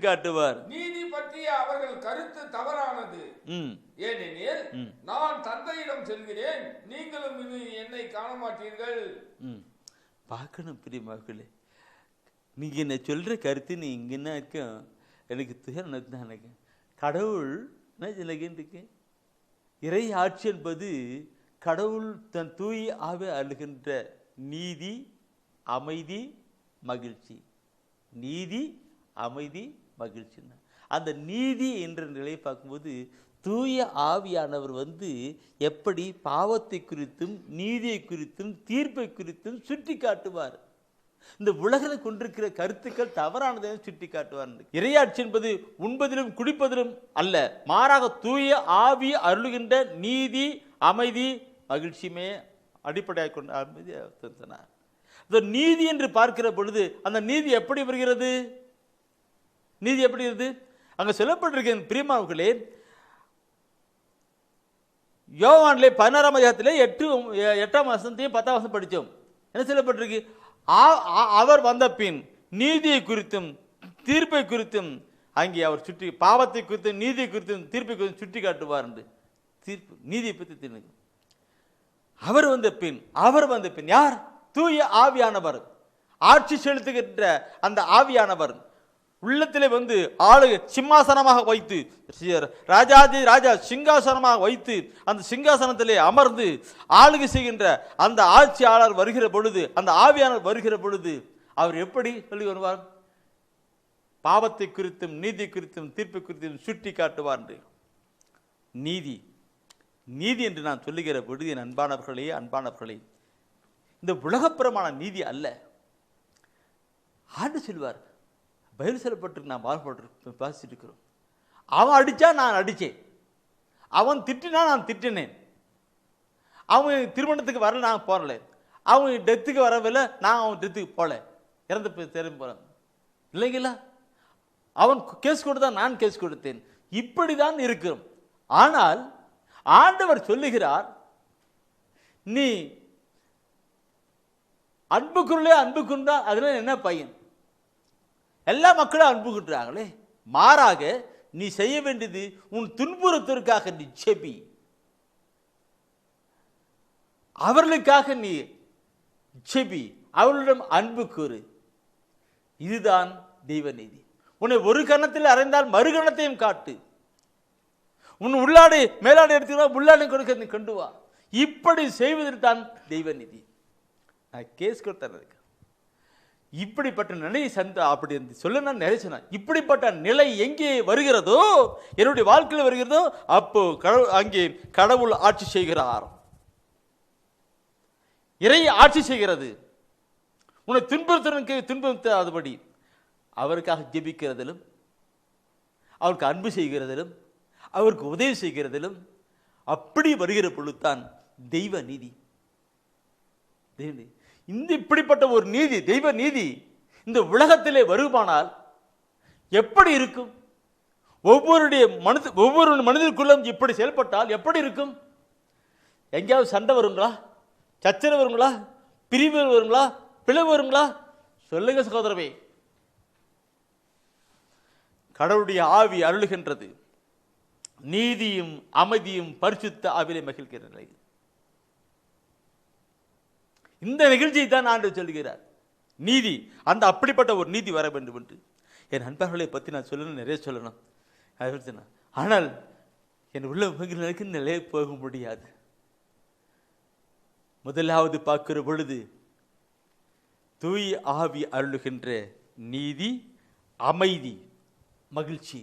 காட்டுவார். நீதி பற்றிய அவர்கள் கருத்து தவறானது. ஏனெனில் நான் தந்தையிடம் செல்கிறேன், நீங்களும் என்னை காண மாட்டீர்கள். பார்க்கணும் பிரியமார்களே, நீங்க என்ன சொல்ற கருத்து நீ இங்க என்ன இருக்கும், எனக்கு துயரம் எனக்கு கடவுள் இருக்கு. இறை ஆட்சி என்பது கடவுள் தன் தூய் ஆவே அழுகின்ற நீதி, அமைதி, மகிழ்ச்சி. நீதி, அமைதி, மகிழ்ச்சி. அந்த நீதி என்ற நிலையை பார்க்கும்போது தூய ஆவியானவர் வந்து எப்படி பாவத்தை குறித்தும் நீதியை குறித்தும் தீர்ப்பை குறித்தும் சுட்டி காட்டுவார். இந்த உலகில் கொண்டிருக்கிற கருத்துக்கள் தவறானதை சுட்டி காட்டுவார். இறையாட்சி என்பது உண்பதிலும் குடிப்பதிலும் அல்ல, மாறாக தூய ஆவி அருளுகின்ற நீதி, அமைதி, மகிழ்ச்சியுமே அடிப்படையாக கொண்ட அமைதி. நீதி என்று பார்க்கிற பொழுது அந்த நீதி எப்படி வருகிறது? நீதி எப்படி வருது? அங்க சொல்லப்பட்டிருக்க பிரியமானவர்களே, யோவானிலே 16ஆம் அதிகாரத்திலே 8ஆம் வசனத்தையும் 10ஆம் வசனம் படித்தோம். என்ன சொல்லப்பட்டிருக்கு? அவர் வந்த பின் நீதியை குறித்தும் தீர்ப்பை குறித்தும் அங்கே அவர் சுட்டி, பாவத்தை குறித்தும் நீதியை குறித்தும் தீர்ப்பை குறித்தும் சுட்டி காட்டுவார் என்று. தீர்ப்பு நீதியை பற்றி தெரியும். அவர் வந்த பின் யார்? தூய ஆவியானவர், ஆட்சி செலுத்துகின்ற அந்த ஆவியானவர் உள்ளத்திலே வந்து ஆளு சிம்மாசனமாக வைத்து, ராஜாதி ராஜா சிங்காசனமாக வைத்து அந்த சிங்காசனத்திலே அமர்ந்து ஆளுகை செய்கின்ற அந்த ஆட்சியாளர் வருகிற பொழுது, அந்த ஆவியானவர் வருகிற பொழுது அவர் எப்படி சொல்லி வருவார்? பாவத்தை குறித்தும் நீதி குறித்தும் தீர்ப்பை குறித்தும் சுட்டி காட்டுவார். நீதி நீதி என்று நான் சொல்லுகிற பொழுது என் அன்பானவர்களே, இந்த உலகப்புறமான நீதி அல்ல. ஆண்டு சொல்வார், பயிர் சொல்லப்பட்டிருக்கு, நான் வாசிட்டு இருக்கிறோம். அவன் அடித்தா நான் அடித்தேன், அவன் திட்டினா நான் திட்டினேன், அவன் திருமணத்துக்கு வரல நான் போகல, அவன் டெத்துக்கு வரவில்லை, நான் அவன் டெத்துக்கு போல, இறந்து திரும்பி போறேன் இல்லைங்களா? அவன் கேஸ் கொடுத்தான், நான் கேஸ் கொடுத்தேன். இப்படிதான் இருக்கிறோம். ஆனால் ஆண்டவர் சொல்லுகிறார், நீ அன்புக்குள்ளே அன்பு கொண்டா அதனால என்ன பையன்? எல்லா மக்களும் அன்பு கொண்டாங்களே. மாறாக நீ செய்ய வேண்டியது உன் துன்புறுத்திற்காக நீ செபி, அவர்களுக்காக நீ செபி, அவர்களிடம் அன்பு கூறு. இதுதான் தெய்வ நீதி. உன்னை ஒரு கணத்தில் அறைந்தால் மறு கணத்தையும் காட்டு. உன் உள்ளாடை மேலாடை எடுத்துக்கிறா, உள்ளாடை கொடுக்க நீ கொண்டு வா. இப்படி செய்வதற்கு தான் தெய்வ நீதி. நான் கேஸ் கொடுத்தேன். இப்படிப்பட்ட நிலையை அப்படி சொல்ல நான் நினைச்சேன். இப்படிப்பட்ட நிலை எங்கே வருகிறதோ, என்னுடைய வாழ்க்கையில் வருகிறதோ, அப்போ அங்கே கடவுள் ஆட்சி செய்கிறார், இறை ஆட்சி செய்கிறது. உன்னை துன்புறுத்தாதபடி அவருக்காக ஜெபிக்கிறதிலும், அவருக்கு அன்பு செய்கிறதிலும், அவருக்கு உதவி செய்கிறதிலும் அப்படி வருகிற பொழுதுதான் தெய்வ நீதி. இந்த இப்படிப்பட்ட ஒரு நீதி, தெய்வ நீதி இந்த உலகத்திலே வருமானால் எப்படி இருக்கும்? ஒவ்வொரு மனிதனுக்குள்ளும் இப்படி செயல்பட்டால் எப்படி இருக்கும்? எங்கேயாவது சண்டை வருங்களா? சச்சரவு வருங்களா? பிரிவு வருங்களா? பிளவு வருங்களா? சொல்லுங்க சகோதரவே. கடவுளுடைய ஆவி அருளுகின்றது. நீதியும் அமைதியும் பரிசுத்த ஆவிலே மகிழ்கிற நிலை. இந்த நிகழ்ச்சியை தான் ஆண்டவர் சொல்லுகிறார். நீதி, அந்த அப்படிப்பட்ட ஒரு நீதி வர வேண்டும் என்று. என் நண்பர்களை பற்றி நான் சொல்லணும், நிறைய சொல்லணும். ஆனால் என் உள்ள நிலைக்கு நிலைய போக முடியாது. முதலாவது பார்க்கிற பொழுது தூய் ஆவி அருளுகின்ற நீதி, அமைதி, மகிழ்ச்சி.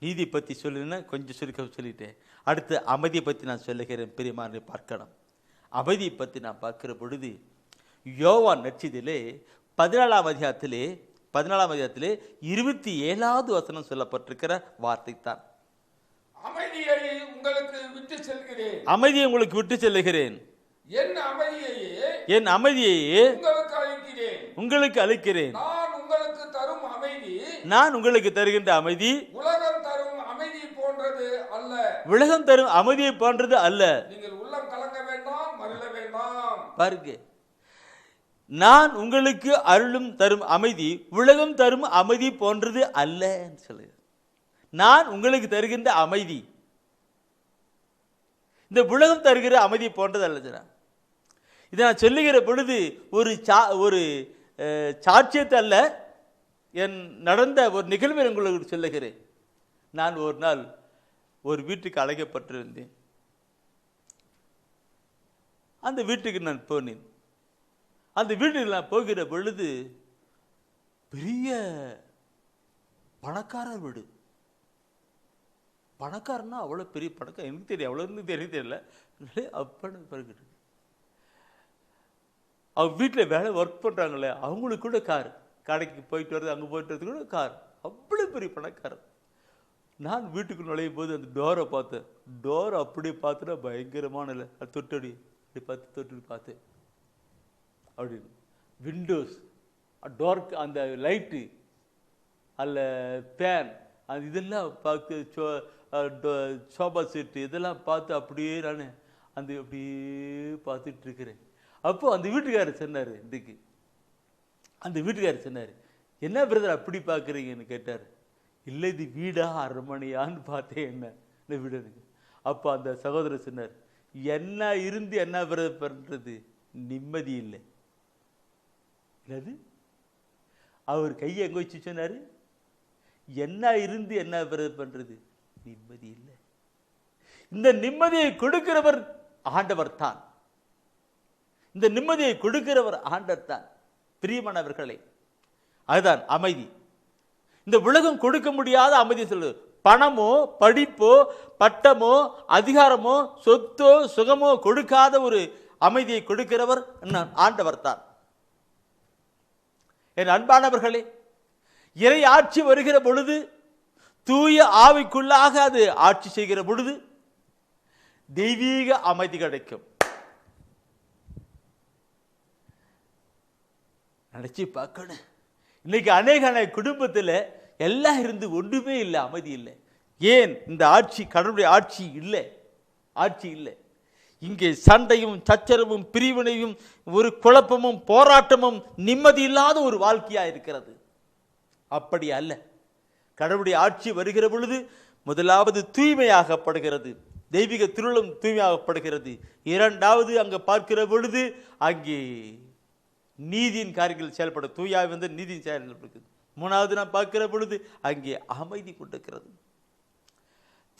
நீதி பற்றி சொல்லுன்னா கொஞ்சம் சுருக்க சொல்லிட்டேன். அடுத்து அமைதியை பற்றி நான் சொல்லுகிறேன். பெரியமானை பார்க்கலாம். அமைதியை பற்றி நான் பார்க்கிற பொழுது யோவான் நற்செய்தியிலே 14ஆம் அதிகாரத்திலே 27வது வசனம் சொல்லப்பட்டிருக்கிற வார்த்தை தான், அமைதியை உங்களுக்கு விட்டு செல்கிறேன், அமைதியை உங்களுக்கு விட்டு செல்லுகிறேன், என் அமைதியையே உங்களுக்கு அளிக்கிறேன். நான் உங்களுக்கு தருகின்ற அமைதி உலகம் தரும் அமைதி போன்றது அல்ல, உலகம் தரும் அமைதியை போன்றது அல்ல. நீங்கள் உள்ளம் கலங்க வேண்டாம், மருள வேண்டாம். பாருங்க, நான் உங்களுக்கு அருளும் தரும் அமைதி உலகம் தரும் அமைதி போன்றது அல்ல சொல்லு. நான் உங்களுக்கு தருகின்ற அமைதி இந்த உலகம் தருகிற அமைதி போன்றது அல்ல. இதை நான் சொல்லுகிற பொழுது ஒரு சாட்சியத்தை அல்ல, என் நடந்த ஒரு நிகழ்வை உங்களுக்கு சொல்லுகிறேன். நான் ஒரு நாள் ஒரு வீட்டுக்கு அழைக்கப்பட்டிருந்தேன். அந்த வீட்டுக்கு நான் போனேன். அந்த வீட்டுக்கு நான் போகிற பொழுது பெரிய பணக்காரர் வீடு. பணக்காரன்னா அவ்வளோ பெரிய பணக்கார, எனக்கு தெரியும், அவ்வளோ தெரியல. அப்பன்னு பிறகு அவங்க வீட்டில் வேலை ஒர்க் பண்ணுறாங்களே, அவங்களுக்கு கூட கார், கடைக்கு போயிட்டு வர்றது, அங்கே போயிட்டு வரது கூட கார், அவ்வளோ பெரிய பணக்காரர். நான் வீட்டுக்கு நுழையும் போது அந்த டோரை பார்த்தேன். டோர் அப்படி பார்த்துனா பயங்கரமான இல்லை, அது தொட்டடி அப்படி பார்த்து தொட்டு பார்த்தேன். அப்படின்னு விண்டோஸ், டோருக்கு அந்த லைட்டு, அதில் ஃபேன், அது இதெல்லாம் பார்த்து சோபா செட்டு இதெல்லாம் பார்த்து அப்படியே நான் அப்படியே பார்த்துட்டு இருக்கிறேன். அப்போ அந்த வீட்டுக்காரர் சொன்னார், இதுக்கு அந்த வீட்டுக்காரர் சொன்னார், என்ன பிரதர் அப்படி பார்க்குறீங்கன்னு கேட்டார். இல்லை, இது வீடா அரண்மனையான்னு பார்த்தேன். என்ன வீடு இருக்கு. அப்போ அந்த சகோதரர் சொன்னார், என்ன இருந்து என்ன பிரதர் பண்ணுறது, நிம்மதி இல்லை. என்னது? அவர் கையை எங்கே வச்சு சொன்னார், என்ன இருந்து என்ன பிரதர் பண்ணுறது, நிம்மதி இல்லை. இந்த நிம்மதியை கொடுக்கிறவர் ஆண்டவர் தான். இந்த நிம்மதியை கொடுக்கிறவர் ஆண்டவர் தான். பிரியமானவர்களே, அதுதான் அமைதி. இந்த உலகம் கொடுக்க முடியாத அமைதி சொல்லு. பணமோ படிப்போ பட்டமோ அதிகாரமோ சொத்தோ சுகமோ கொடுக்காத ஒரு அமைதியை கொடுக்கிறவர் ஆண்டவர் தான். என் அன்பானவர்களே, இறை ஆட்சி வருகிற பொழுது, தூய ஆவிக்குள்ளாக அது ஆட்சி செய்கிற பொழுது தெய்வீக அமைதி கிடைக்கும். நினைச்சு பார்க்கணும். இன்னைக்கு அநேக குடும்பத்தில் எல்லாம் இருந்து ஒன்றுமே இல்லை, அமைதி இல்லை. ஏன்? இந்த ஆட்சி, கடவுளுடைய ஆட்சி இல்லை, ஆட்சி இல்லை. இங்கே சண்டையும் சச்சரவும் பிரிவினையும் ஒரு குழப்பமும் போராட்டமும் நிம்மதி இல்லாத ஒரு வாழ்க்கையா இருக்கிறது. அப்படி அல்ல. கடவுளுடைய ஆட்சி வருகிற பொழுது முதலாவது தூய்மையாகப்படுகிறது, தெய்வீக திருளம் தூய்மையாகப்படுகிறது. இரண்டாவது அங்கே பார்க்கிற பொழுது அங்கே நீதியின் காரியங்கள் செயல்பட, தூயாவை வந்து நீதியின் செயல்படுகிறது. மூணாவது நாம் பார்க்கிற பொழுது அங்கே அமைதி கொண்டிருக்கிறது,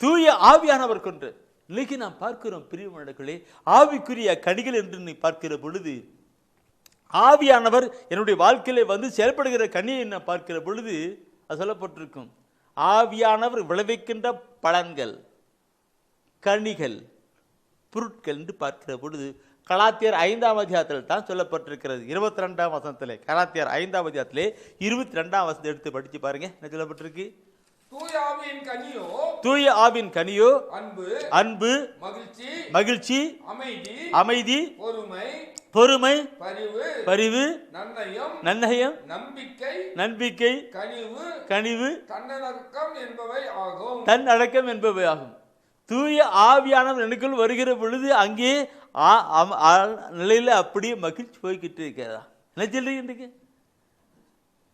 தூய ஆவியானவர் கொண்டு. இன்னைக்கு நாம் பார்க்கிறோம் பிரியமானவர்களே, ஆவிக்குரிய கனிகள் என்று நீ பார்க்கிற பொழுது ஆவியானவர் என்னுடைய வாழ்க்கையில வந்து செயல்படுகிற கனியை நான் பார்க்கிற பொழுது அது சொல்லப்பட்டிருக்கும். ஆவியானவர் விளைவிக்கின்ற பலன்கள், கனிகள், பொருட்கள் என்று பார்க்கிற பொழுது கலாத்தியர் 5ஆம் அதிகாரத்தில் தான் சொல்லப்பட்டிருக்கிறது. 22ஆம் வசனத்திலே, கலாத்தியர் 5ஆம் அதிகாரத்திலே 22ஆம் வசனத்தை எடுத்து படிச்சு பாருங்க. என்ன சொல்லப்பட்டிருக்கு? தூய ஆவியின் கனியோ, தூய ஆவியின் கனியோ அன்பு, அன்பு, மகிழ்ச்சி, மகிழ்ச்சி, அமைதி, அமைதி, பொறுமை, பொறுமை, பரிவு, பரிவு, நன்னயம், நன்னயம், நம்பிக்கை, நம்பிக்கை, கனிவு, கனிவு, தன்னடக்கம் என்பவை ஆகும். தன் அடக்கம் என்பவை ஆகும். தூய ஆவியானவர் எனக்குள் வருகிற பொழுது அங்கே நிலையில அப்படியே மகிழ்ச்சி போய்கிட்டு இருக்கிறதா? என்ன சொல்றீங்க?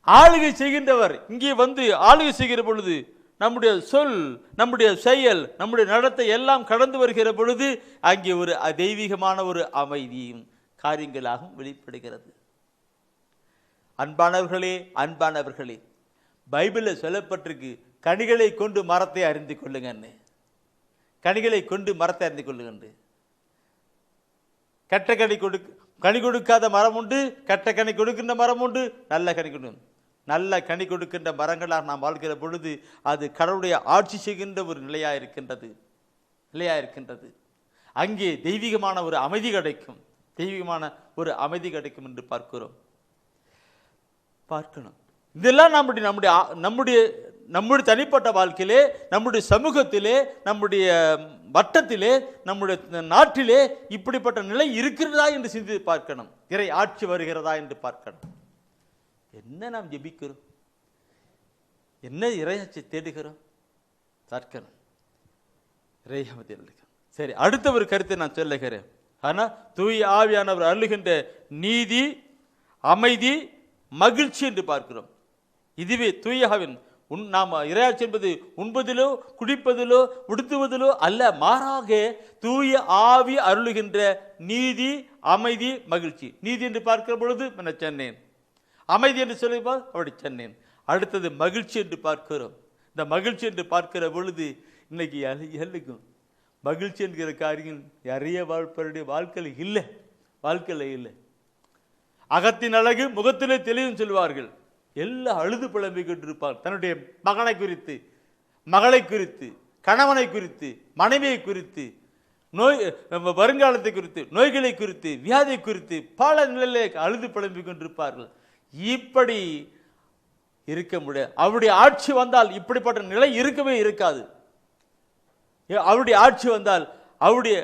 ஆளுகை செய்கின்றவர் இங்கே வந்து ஆளுகை செய்கிற பொழுது நம்முடைய சொல், நம்முடைய செயல், நம்முடைய நடத்தை எல்லாம் கடந்து வருகிற பொழுது அங்கே ஒரு தெய்வீகமான ஒரு அமைதியும் காரியங்களாகவும் வெளிப்படுகிறது. அன்பானவர்களே, அன்பானவர்களே, பைபிளில் சொல்லப்பட்டிருக்கு, கனிகளை கொண்டு மரத்தை அறிந்து கொள்ளுங்கன்னு. கனிகளை கொண்டு மரத்தை அறிந்து கொள்ளுங்க. கெட்ட கனி கொடுக்காத மரம் உண்டு, கெட்ட கனி கொடுக்கின்ற மரம் உண்டு, நல்ல கனி கொடுக்கும். நல்ல கனி கொடுக்கின்ற மரங்களாக நாம் வாழ்கிற பொழுது அது கடவுளுடைய ஆட்சி செய்கின்ற ஒரு நிலையாக இருக்கின்றது. அங்கே தெய்வீகமான ஒரு அமைதி கிடைக்கும், தெய்வீகமான ஒரு அமைதி கிடைக்கும் என்று பார்க்கணும். இதெல்லாம் நம்முடைய தனிப்பட்ட வாழ்க்கையிலே, நம்முடைய சமூகத்திலே, நம்முடைய வட்டத்திலே, நம்முடைய நாட்டிலே இப்படிப்பட்ட நிலை இருக்கிறதா என்று சிந்தித்து பார்க்கணும். இறை ஆட்சி வருகிறதா என்று பார்க்கணும். என்ன நாம் ஜெபிக்கிறோம், என்ன இறையாட்சி தேடுகிறோம் பார்க்கணும். சரி, அடுத்த ஒரு கருத்தை நான் சொல்லுகிறேன். ஆனா தூய ஆவியானவர் அருளுகின்ற நீதி, அமைதி, மகிழ்ச்சி என்று பார்க்கிறோம். இதுவே தூயாவின் நாம் இறையாட்சி என்பது உண்பதிலோ குடிப்பதிலோ உடுத்துவதிலோ அல்ல, மாறாக தூய ஆவி அருளுகின்ற நீதி, அமைதி, மகிழ்ச்சி. நீதி என்று பார்க்கிற பொழுது நான் சொன்னேன், அமைதி என்று சொல்லிப்பா அப்படி சொன்னேன். அடுத்தது மகிழ்ச்சி என்று பார்க்கிறோம். இந்த மகிழ்ச்சி என்று பார்க்கிற பொழுது இன்னைக்கு எல்லாருக்கும் மகிழ்ச்சி என்கிற காரியங்கள் நிறைய வாழ்க்கையில் இல்லை. அகத்தின் அழகு முகத்திலே தெளிவும் சொல்வார்கள். எல்லாம் அழுது புலம்பிக்கிட்டு இருப்பார். தன்னுடைய மகனை குறித்து, மகளை குறித்து, கணவனை குறித்து, மனைவியை குறித்து, வருங்காலத்தை குறித்து, நோய்களை குறித்து, வியாதியை குறித்து பல நிலையிலே அழுது புலம்பிக் கொண்டிருப்பார்கள். இப்படி இருக்க முடியாது. அவருடைய ஆட்சி வந்தால் இப்படிப்பட்ட நிலை இருக்கவே இருக்காது. அவருடைய ஆட்சி வந்தால், அவருடைய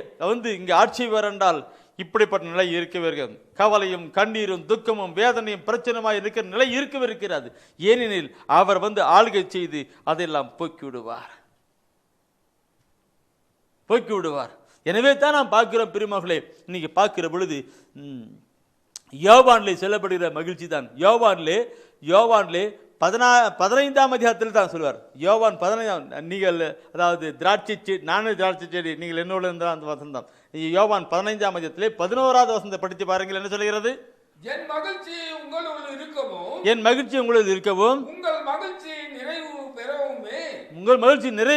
இங்கே ஆட்சி வரண்டால் இப்படிப்பட்ட நிலை இருக்கவே இருக்காது. கவலையும் கண்ணீரும் துக்கமும் வேதனையும் பிரச்சனையும் இருக்கிற நிலை இருக்கவே இருக்கிறது. ஏனெனில் அவர் ஆளுகை செய்து அதெல்லாம் போக்கி விடுவார். எனவே தான் நாம் பார்க்கிறோம் பிரியமானவர்களே, இன்னைக்கு பார்க்கிற பொழுது யோவானிலே சொல்லப்படுகிற மகிழ்ச்சி தான். யோவானிலே 15ஆம் அதிகாரத்தில் தான் சொல்வார். யோவான் 15, நீங்கள் அதாவது நானே திராட்சை செடி, நீங்கள் என்னோட இருந்தால் அந்த வசந்தம். யோவான் 15ஆம் அதிகாரத்திலே 11ஆவது வசனத்தை படித்து பாருங்கள். என்ன சொல்கிறது? என் மகிழ்ச்சி உங்களுள் இருக்கவும் உங்கள் மகிழ்ச்சி நிறைவு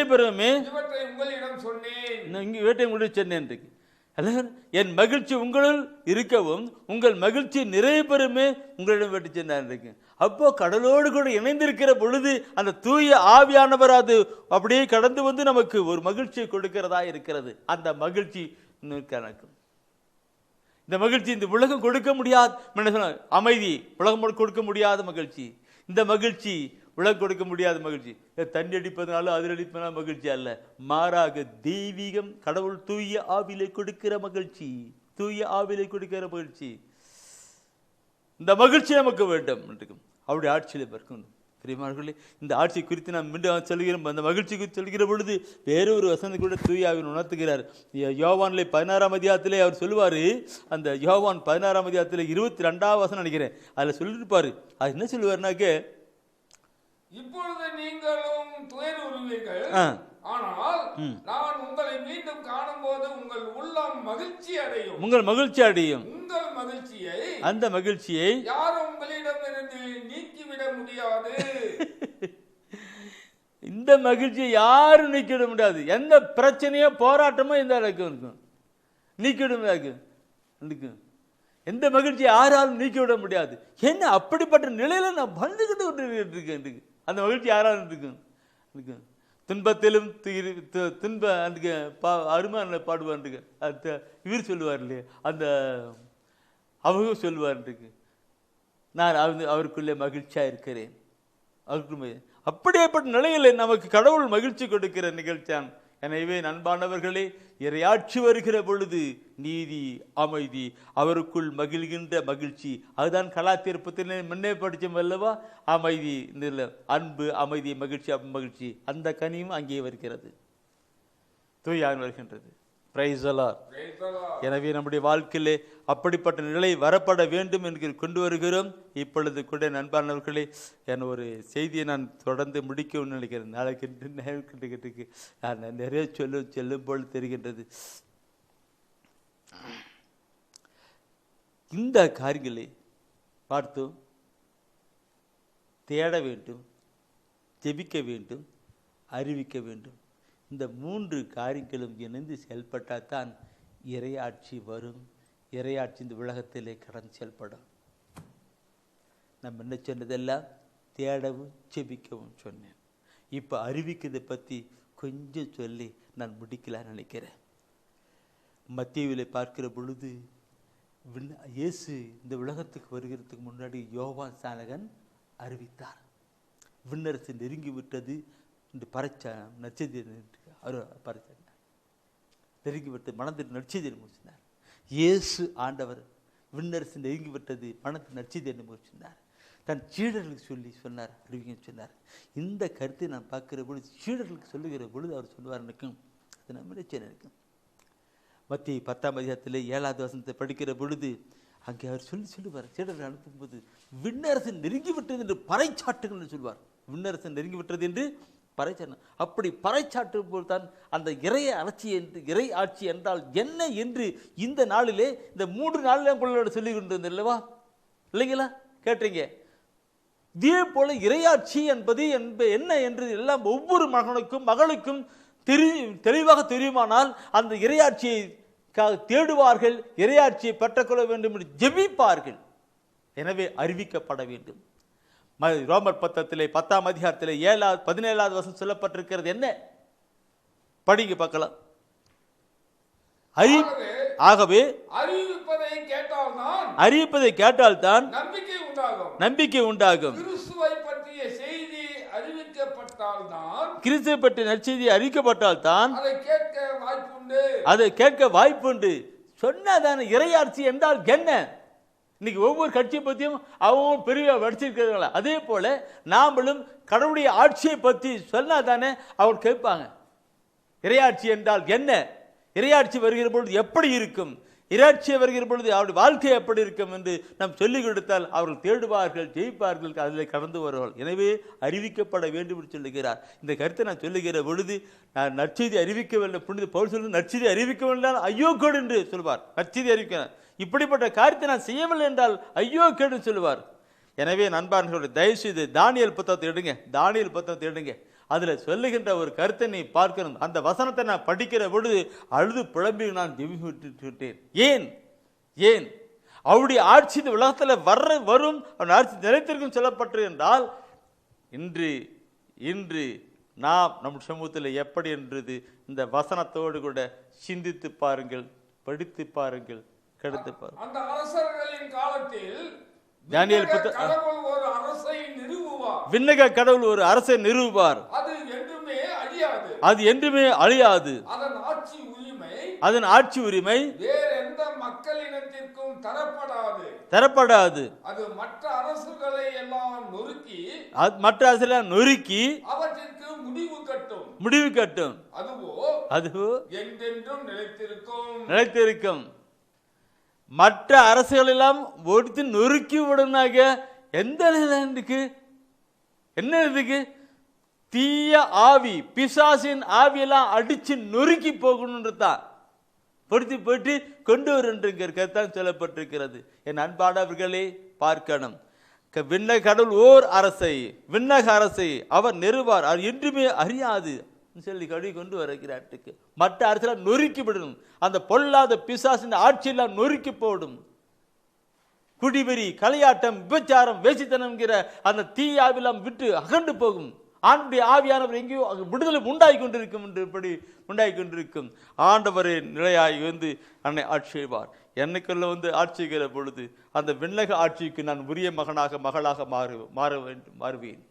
பெறவுமே இவற்றை உங்களிடம் சொன்னேன். என் மகிழ்ச்சி உங்களுள் இருக்கவும் உங்கள் மகிழ்ச்சி நிறைவு பெறுமே உங்களிடம் வெட்டி சென்றார். அப்போ கடலோடு கூட இணைந்திருக்கிற பொழுது அந்த தூய ஆவியானவர் அது அப்படியே கடந்து நமக்கு ஒரு மகிழ்ச்சியை கொடுக்கிறதா இருக்கிறது. அந்த மகிழ்ச்சி கணக்கு, இந்த மகிழ்ச்சி இந்த உலகம் கொடுக்க முடியாது. அமைதி உலகம் கொடுக்க முடியாத மகிழ்ச்சி. இந்த மகிழ்ச்சி உலகம் கொடுக்க முடியாத மகிழ்ச்சி. தண்ணி அடிப்பதனால அதில் அடிப்பதனால மகிழ்ச்சி அல்ல, மாறாக தெய்வீகம், கடவுள் தூய ஆவிலை கொடுக்கிற மகிழ்ச்சி. இந்த மகிழ்ச்சி நமக்கு வேண்டும் என்று அவருடைய ஆட்சியில் இருக்கணும். பிரியமானவர்களே, இந்த ஆட்சி குறித்து நாம் மீண்டும் சொல்கிறோம். அந்த மகிழ்ச்சி குறித்து சொல்கிற பொழுது வேறொரு வசனம் கூட தூயாவின் உணர்த்துகிறார். யோவானிலே 16ஆம் அதிகாரத்திலே அவர் சொல்லுவார். அந்த யோவான் 16ஆம் அதிகாரத்தில் 22ஆம் வசனம் நினைக்கிறேன், அதில் சொல்லியிருப்பாரு. அது என்ன சொல்லுவார்னாக்க, இப்பொழுது நீங்களும் துயருவீர்கள், ஆனால் நான் உங்களை மீண்டும் காணும்போது உங்கள் உள்ளம் மகிழ்ச்சி அடையும். உங்கள் மகிழ்ச்சி அடையும். உங்கள் மகிழ்ச்சியை, அந்த மகிழ்ச்சியை யாரும் உங்களிடமிருந்து நீக்கிவிட முடியாது. இந்த மகிழ்ச்சியை யாரும் நீக்கிவிட முடியாது. எந்த பிரச்சனையோ போராட்டமோ இந்த அளவுக்கு இருக்கும், நீக்கிவிட முடியாது. எந்த மகிழ்ச்சியை யாராலும் நீக்கிவிட முடியாது. என்ன அப்படிப்பட்ட நிலையில நான் வந்துகிட்டு இருக்கேன். அந்த மகிழ்ச்சி யாராலும் இருக்கும். துன்பத்திலும் துன்ப அந்த அருமை பாடுவான். இவர் சொல்லுவார் இல்லையா, அந்த அவங்க சொல்லுவார், நான் அவருக்குள்ளே மகிழ்ச்சியா இருக்கிறேன். அவருக்கு அப்படியேப்பட்ட நிலையில் நமக்கு கடவுள் மகிழ்ச்சி கொடுக்கிற நிகழ்ச்சியான். எனவே நண்பானவர்களே, இறையாட்சி வருகிற பொழுது நீதி, அமைதி, அவருக்குள் மகிழ்கின்ற மகிழ்ச்சி, அதுதான் கலாத்தியர் புத்தகத்திலே முன்னே படித்தோம் அல்லவா. அமைதி, அன்பு, அமைதி, மகிழ்ச்சி, மகிழ்ச்சி, அந்த கனியும் அங்கே வருகிறது, தூயான் வருகின்றது. Praise the Lord. எனவே நம்முடைய வாழ்க்கையிலே அப்படிப்பட்ட நிலை வரப்பட வேண்டும் என்று கொண்டு வருகிறோம். இப்பொழுது கூட நண்பானவர்களே, என் ஒரு செய்தியை நான் தொடர்ந்து முடிக்க நினைக்கிறேன். நாளைக்கு நான் நிறைய சொல்லும் போல் தெரிகின்றது. இந்த காரியங்களை பார்த்தோம். தேட வேண்டும், ஜெபிக்க வேண்டும், அறிவிக்க வேண்டும். இந்த 3 காரியங்களும் இணைந்து செயல்பட்டால் தான் இறையாட்சி வரும். இறையாட்சி இந்த உலகத்திலே கடந்து செயல்படும். நம்ம என்ன சொன்னதெல்லாம் தேடவும் ஜெபிக்கவும் சொன்னேன். இப்போ அறிவிக்கிறதை பற்றி கொஞ்சம் சொல்லி நான் முடிக்கலான்னு நினைக்கிறேன். மத்தேயுவிலே பார்க்கிற பொழுது இயேசு இந்த உலகத்துக்கு வருகிறதுக்கு முன்னாடி யோவான் ஸ்நானகன் அறிவித்தார். விண்ணரசு நெருங்கி விட்டது என்று நற்செய்தி நெருங்கிவிட்டது, மனதில் நற்செய்தி முடிச்சினார். இயேசு ஆண்டவர் விண்ணரசு நெருங்கிவிட்டது, மனதில் நற்செய்தி என்று முடிச்சினார். தன் சீடர்களுக்கு சொன்னார், அறிவிக்க சொன்னார். இந்த கருத்தை நான் பார்க்கிற பொழுது, சீடர்களுக்கு சொல்லுகிற பொழுது அவர் சொல்லுவார், எனக்கும் அது நம்ம இருக்கும். மத்திய 10ஆம் அதிகாரத்தில் 7வது வசனத்தை படிக்கிற பொழுது அங்கே அவர் சொல்லுவார், சீடர்கள் அனுப்பும்போது விண்ணரசு நெருங்கிவிட்டது என்று பறைச்சாட்டுகள் சொல்வார். விண்ணரசு நெருங்கிவிட்டது என்று பறைச்சாட்டு. அப்படி பறைச்சாட்டு போல் தான் அந்த இறை ஆட்சி என்றால் என்ன என்று இந்த நாளிலே, இந்த 3 நாளில் உங்களோட சொல்லி கொண்டு இல்லவா, இல்லைங்களா? கேட்டீங்க. இதே போல இறையாட்சி என்பது என்ன என்று எல்லாம் ஒவ்வொரு மகனுக்கும் மகளுக்கும் தெளிவாக தெரியுமானால் அந்த இறையாட்சியை தேடுவார்கள், இறையாட்சியை பெற்றுக்கொள்ள வேண்டும் என்று ஜெபிப்பார்கள். எனவே அறிவிக்கப்பட வேண்டும். ரோமர் பத்தத்திலே 10ஆம் அதிகாரத்திலே 17வது வசனம் சொல்லப்பட்டிருக்கிறது. என்ன படிங்க பார்க்கலாம். ஆகவே அறிவிப்பதை கேட்டால்தான் நம்பிக்கை உண்டாகும். கிறிஸ்துவை பற்றிய நற்செய்தி அறிவிக்கப்பட்டால்தான் அதை கேட்க வாய்ப்புண்டு. சொன்னதான இறையாட்சி என்றால் என்ன? இன்னைக்கு ஒவ்வொரு கட்சியை பற்றியும் அவங்க பெரிய வடிச்சிருக்கிறாங்களா, அதே போல நாமளும் கடவுளுடைய ஆட்சியை பற்றி சொன்னாதானே அவர் கேட்பாங்க. இறையாட்சி என்றால் என்ன? இறையாட்சி வருகிற பொழுது எப்படி இருக்கும்? இறையாட்சி வருகிற பொழுது அவருடைய வாழ்க்கை எப்படி இருக்கும் என்று நாம் சொல்லிக் கொடுத்தால் அவர்கள் தேடுவார்கள், ஜெயிப்பார்கள், அதில் கடந்து வருவார்கள். எனவே அறிவிக்கப்பட வேண்டும் என்று சொல்லுகிறார். இந்த கருத்தை நான் சொல்லுகிற பொழுது, நான் நற்செய்தி அறிவிக்கவில்லை, புனித பவுல் சொல்லுங்கள், நற்செய்தி அறிவிக்கவில்லை ஐயோ கேடு என்று சொல்வார். நற்செய்தி அறிவிக்க இப்படிப்பட்ட காரியத்தை நான் செய்யவில்லை என்றால் ஐயோ கேடு சொல்லுவார். எனவே நண்பர்களோட தயவு செய்து தானியேல் புத்தகத்தை எடுங்க, தானியேல் புத்தகத்தை எடுங்க. அதில் சொல்லுகின்ற ஒரு கருத்தை நீ பார்க்கணும். அந்த வசனத்தை நான் படிக்கிற பொழுது அழுது புலம்பி நான் ஜெபிவிட்டேன். ஏன் அவருடைய ஆட்சி இந்த உலகத்தில் வரும், அவன் ஆட்சி நிலைத்திருக்கும் சொல்லப்பட்டு என்றால் இன்று நாம் நம் சமூகத்தில் எப்படி என்றது இந்த வசனத்தோடு கூட சிந்தித்து பாருங்கள், படித்து பாருங்கள், கெடுத்து பாருங்கள். அந்த அரசர்களின் காலத்தில் தானியேல் கடவுள் ஒரு அரசை நிறுவுவார். விண்ணக கடவுள் ஒரு அரசை நிறுவுவார். அது என்றுமே அழியாது. அது என்றுமே அழியாது. அதன் ஆட்சி உரிமை வேற எந்த மக்களினத்திற்கும் தரப்படாது. அது மற்ற அரசுகளை எல்லாம் நொறுக்கி, மற்ற அரசுகளை நொறுக்கி அவற்றிற்கு முடிவு கட்டும். முடிவு கட்டும். அதுவோ என்றென்றும் நிலைத்திருக்கும். மற்ற அரசுகள் எல்லாம் ஒடுத்து நொறுக்கி விடுனாக எந்த நிலைக்கு என்ன இதுக்கு? தீய ஆவி, பிசாசின் ஆவியெல்லாம் அடிச்சு நொறுக்கி போகணும்ன்றதான் பொடுத்தி போட்டு கொண்டு வருதான் சொல்லப்பட்டிருக்கிறது. என் அன்பானவர்களே, பார்க்கணும். விண்ணக கடவுள் ஓர் அரசை, விண்ணக அரசை அவர் நிறுவார், அவர் என்றுமே அறியாது சொல்லி கழுவி கொண்டு வருகிறாட்டுக்கு. மற்ற அரசெல்லாம் நொறுக்கி விடணும். அந்த பொல்லாத பிசாசின் ஆட்சியெல்லாம் நொறுக்கி போடும். குடிவெறி, களியாட்டம், விபச்சாரம், வேசித்தனம்ங்கிற அந்த தீயாவெல்லாம் விட்டு அகண்டு போகும். ஆண்டுடைய ஆவியானவர் எங்கேயோ விடுதலை உண்டாகி கொண்டிருக்கும் என்றபடி உண்டாகி கொண்டிருக்கும். ஆண்டவரே நிலையாய் வந்து என்னை ஆட்சி செய்வார். என்னைக்குள்ள ஆட்சிக்கிற பொழுது அந்த விண்ணக ஆட்சிக்கு நான் உரிய மகனாக மகளாக மாறுவேன்.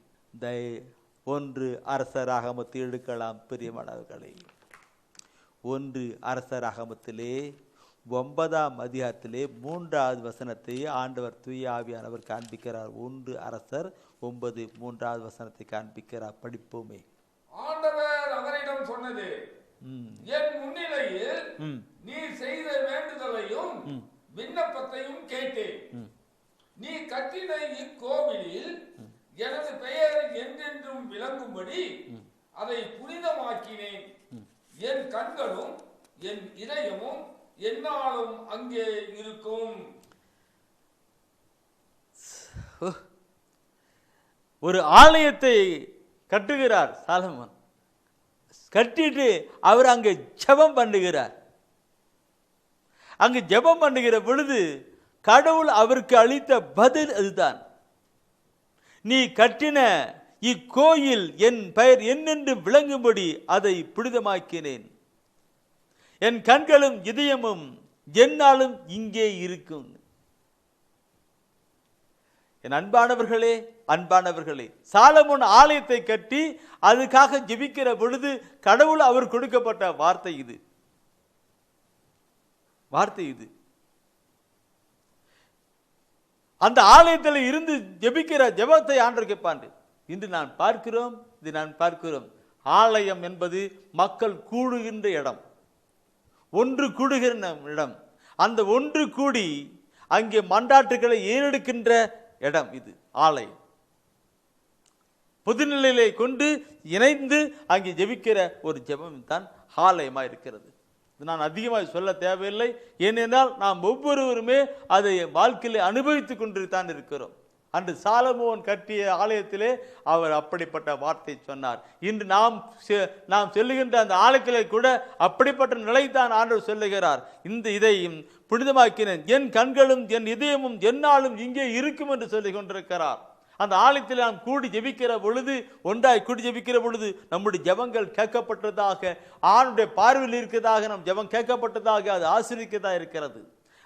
ஒன்று அரசராகமத்தில் எடுக்கலாம் பிரியமானவர்களே. ஒன்று அரசராகமத்திலே 9ஆம் அதிகாரத்திலே 3வது வசனத்தை ஆண்டவர் தூய ஆவியானவர் காண்பிக்கிறார். 1 அரசர் 9 3வது வசனத்தை காண்பிக்கிறார். படிப்போமே. ஆண்டவர் அவரிடம் சொன்னது, என் முன்னிலையில் நீ செய்த வேண்டுதலையும் விண்ணப்பத்தையும் கேட்டேன். நீ கட்டின இக்கோவிலில் எனது பெயர் என்றென்றும் விளங்கும்படி அதை புனிதமாக்கினேன். என் கண்களும் என் இதயமும் என்னாலும் அங்கே இருக்கும். ஒரு ஆலயத்தை கட்டுகிறார் சாலமோன். கட்டிட்டு அவர் அங்கே ஜெபம் பண்ணுகிறார். அங்கு ஜெபம் பண்ணுகிற பொழுது கடவுள் அவருக்கு அளித்த பதில் அதுதான். நீ கட்டின இக்கோயில் என் பெயர் என்னென்று விளங்கும்படி அதை புனிதமாக்கினேன். என் கண்களும் இதயமும் என்னாலும் இங்கே இருக்கும். என் அன்பானவர்களே, சாலமோன் ஆலயத்தை கட்டி அதுக்காக ஜெபிக்கிற பொழுது கடவுள் அவர் கொடுக்கப்பட்ட வார்த்தை இது. அந்த ஆலயத்தில் இருந்து ஜெபிக்கிற ஜெபத்தை ஆண்டவர் கேட்பான். இன்று நான் பார்க்கிறோம். ஆலயம் என்பது மக்கள் கூடுகின்ற இடம், ஒன்று கூடுகிற இடம். அந்த ஒன்று கூடி அங்கே மன்றாட்டுகளை ஏறெடுக்கின்ற இடம் இது ஆலயம். பொதுநிலையிலே கொண்டு இணைந்து அங்கே ஜெபிக்கிற ஒரு ஜெபம் தான் ஆலயமாக இருக்கிறது. நான் அதிகமாக சொல்ல தேவையில்லை. ஏனென்றால் நாம் ஒவ்வொருவருமே அதை வாழ்க்கையிலே அனுபவித்துக் கொண்டு தான் இருக்கிறோம். அன்று சாலமோன் கட்டிய ஆலயத்திலே அவர் அப்படிப்பட்ட வார்த்தை சொன்னார். இன்று நாம் சொல்லுகின்ற அந்த ஆலயத்திலே கூட அப்படிப்பட்ட நிலைதான் ஆண்டவர் சொல்லுகிறார். இதை புனிதமாக்கினேன், என் கண்களும் என் இதயமும் என்னாலும் இங்கே இருக்கும் என்று சொல்லிக் கொண்டிருக்கிறார். அந்த ஆலயத்தில் நாம் கூடி ஜெபிக்கிற பொழுது, ஒன்றாய் கூடி ஜெபிக்கிற பொழுது நம்முடைய ஜெபங்கள் கேட்கப்பட்டதாக, ஆணுடைய பார்வையில் இருக்கிறதாக, நம் ஜெபம் கேட்கப்பட்டதாக, அது ஆசீர்வதிக்கதாக இருக்கிறது.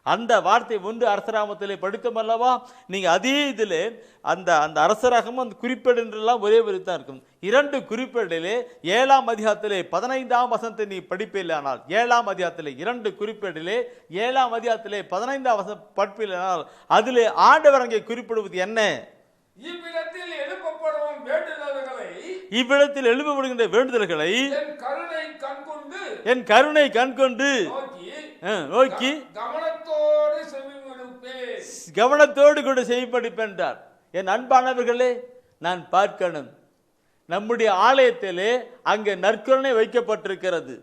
அந்த வார்த்தை 1 அரசராகமத்திலே படித்தோம் அல்லவா? நீங்க அதே இதிலே அந்த அரசராகமும் அந்த குறிப்பேடு என்றெல்லாம் ஒரே தான் இருக்கும். 2 குறிப்பேடிலே 7ஆம் அதிகாரத்திலே 15ஆம் வசனத்தை நீ படிப்பில்லையானால், 7ஆம் அதிகாரத்திலே 2 குறிப்பேடிலே 7ஆம் அதிகாரத்திலே 15ஆம் வசனம் படிப்பில்லையானால் அதிலே ஆண்டவர் அங்கே குறிப்பிடுவது என்ன? இவ்விடத்தில் எழுப்பப்படுகின்ற வேண்டுதல்களை என் கருணை கண்கொண்டு நோக்கி கவனத்தோடு கூட செய்யப்படிப்பேன் என்றார். என் அன்பானவர்களே, நான் பார்க்கணும், நம்முடைய ஆலயத்திலே அங்கே நற்கருணை வைக்கப்பட்டிருக்கிறது.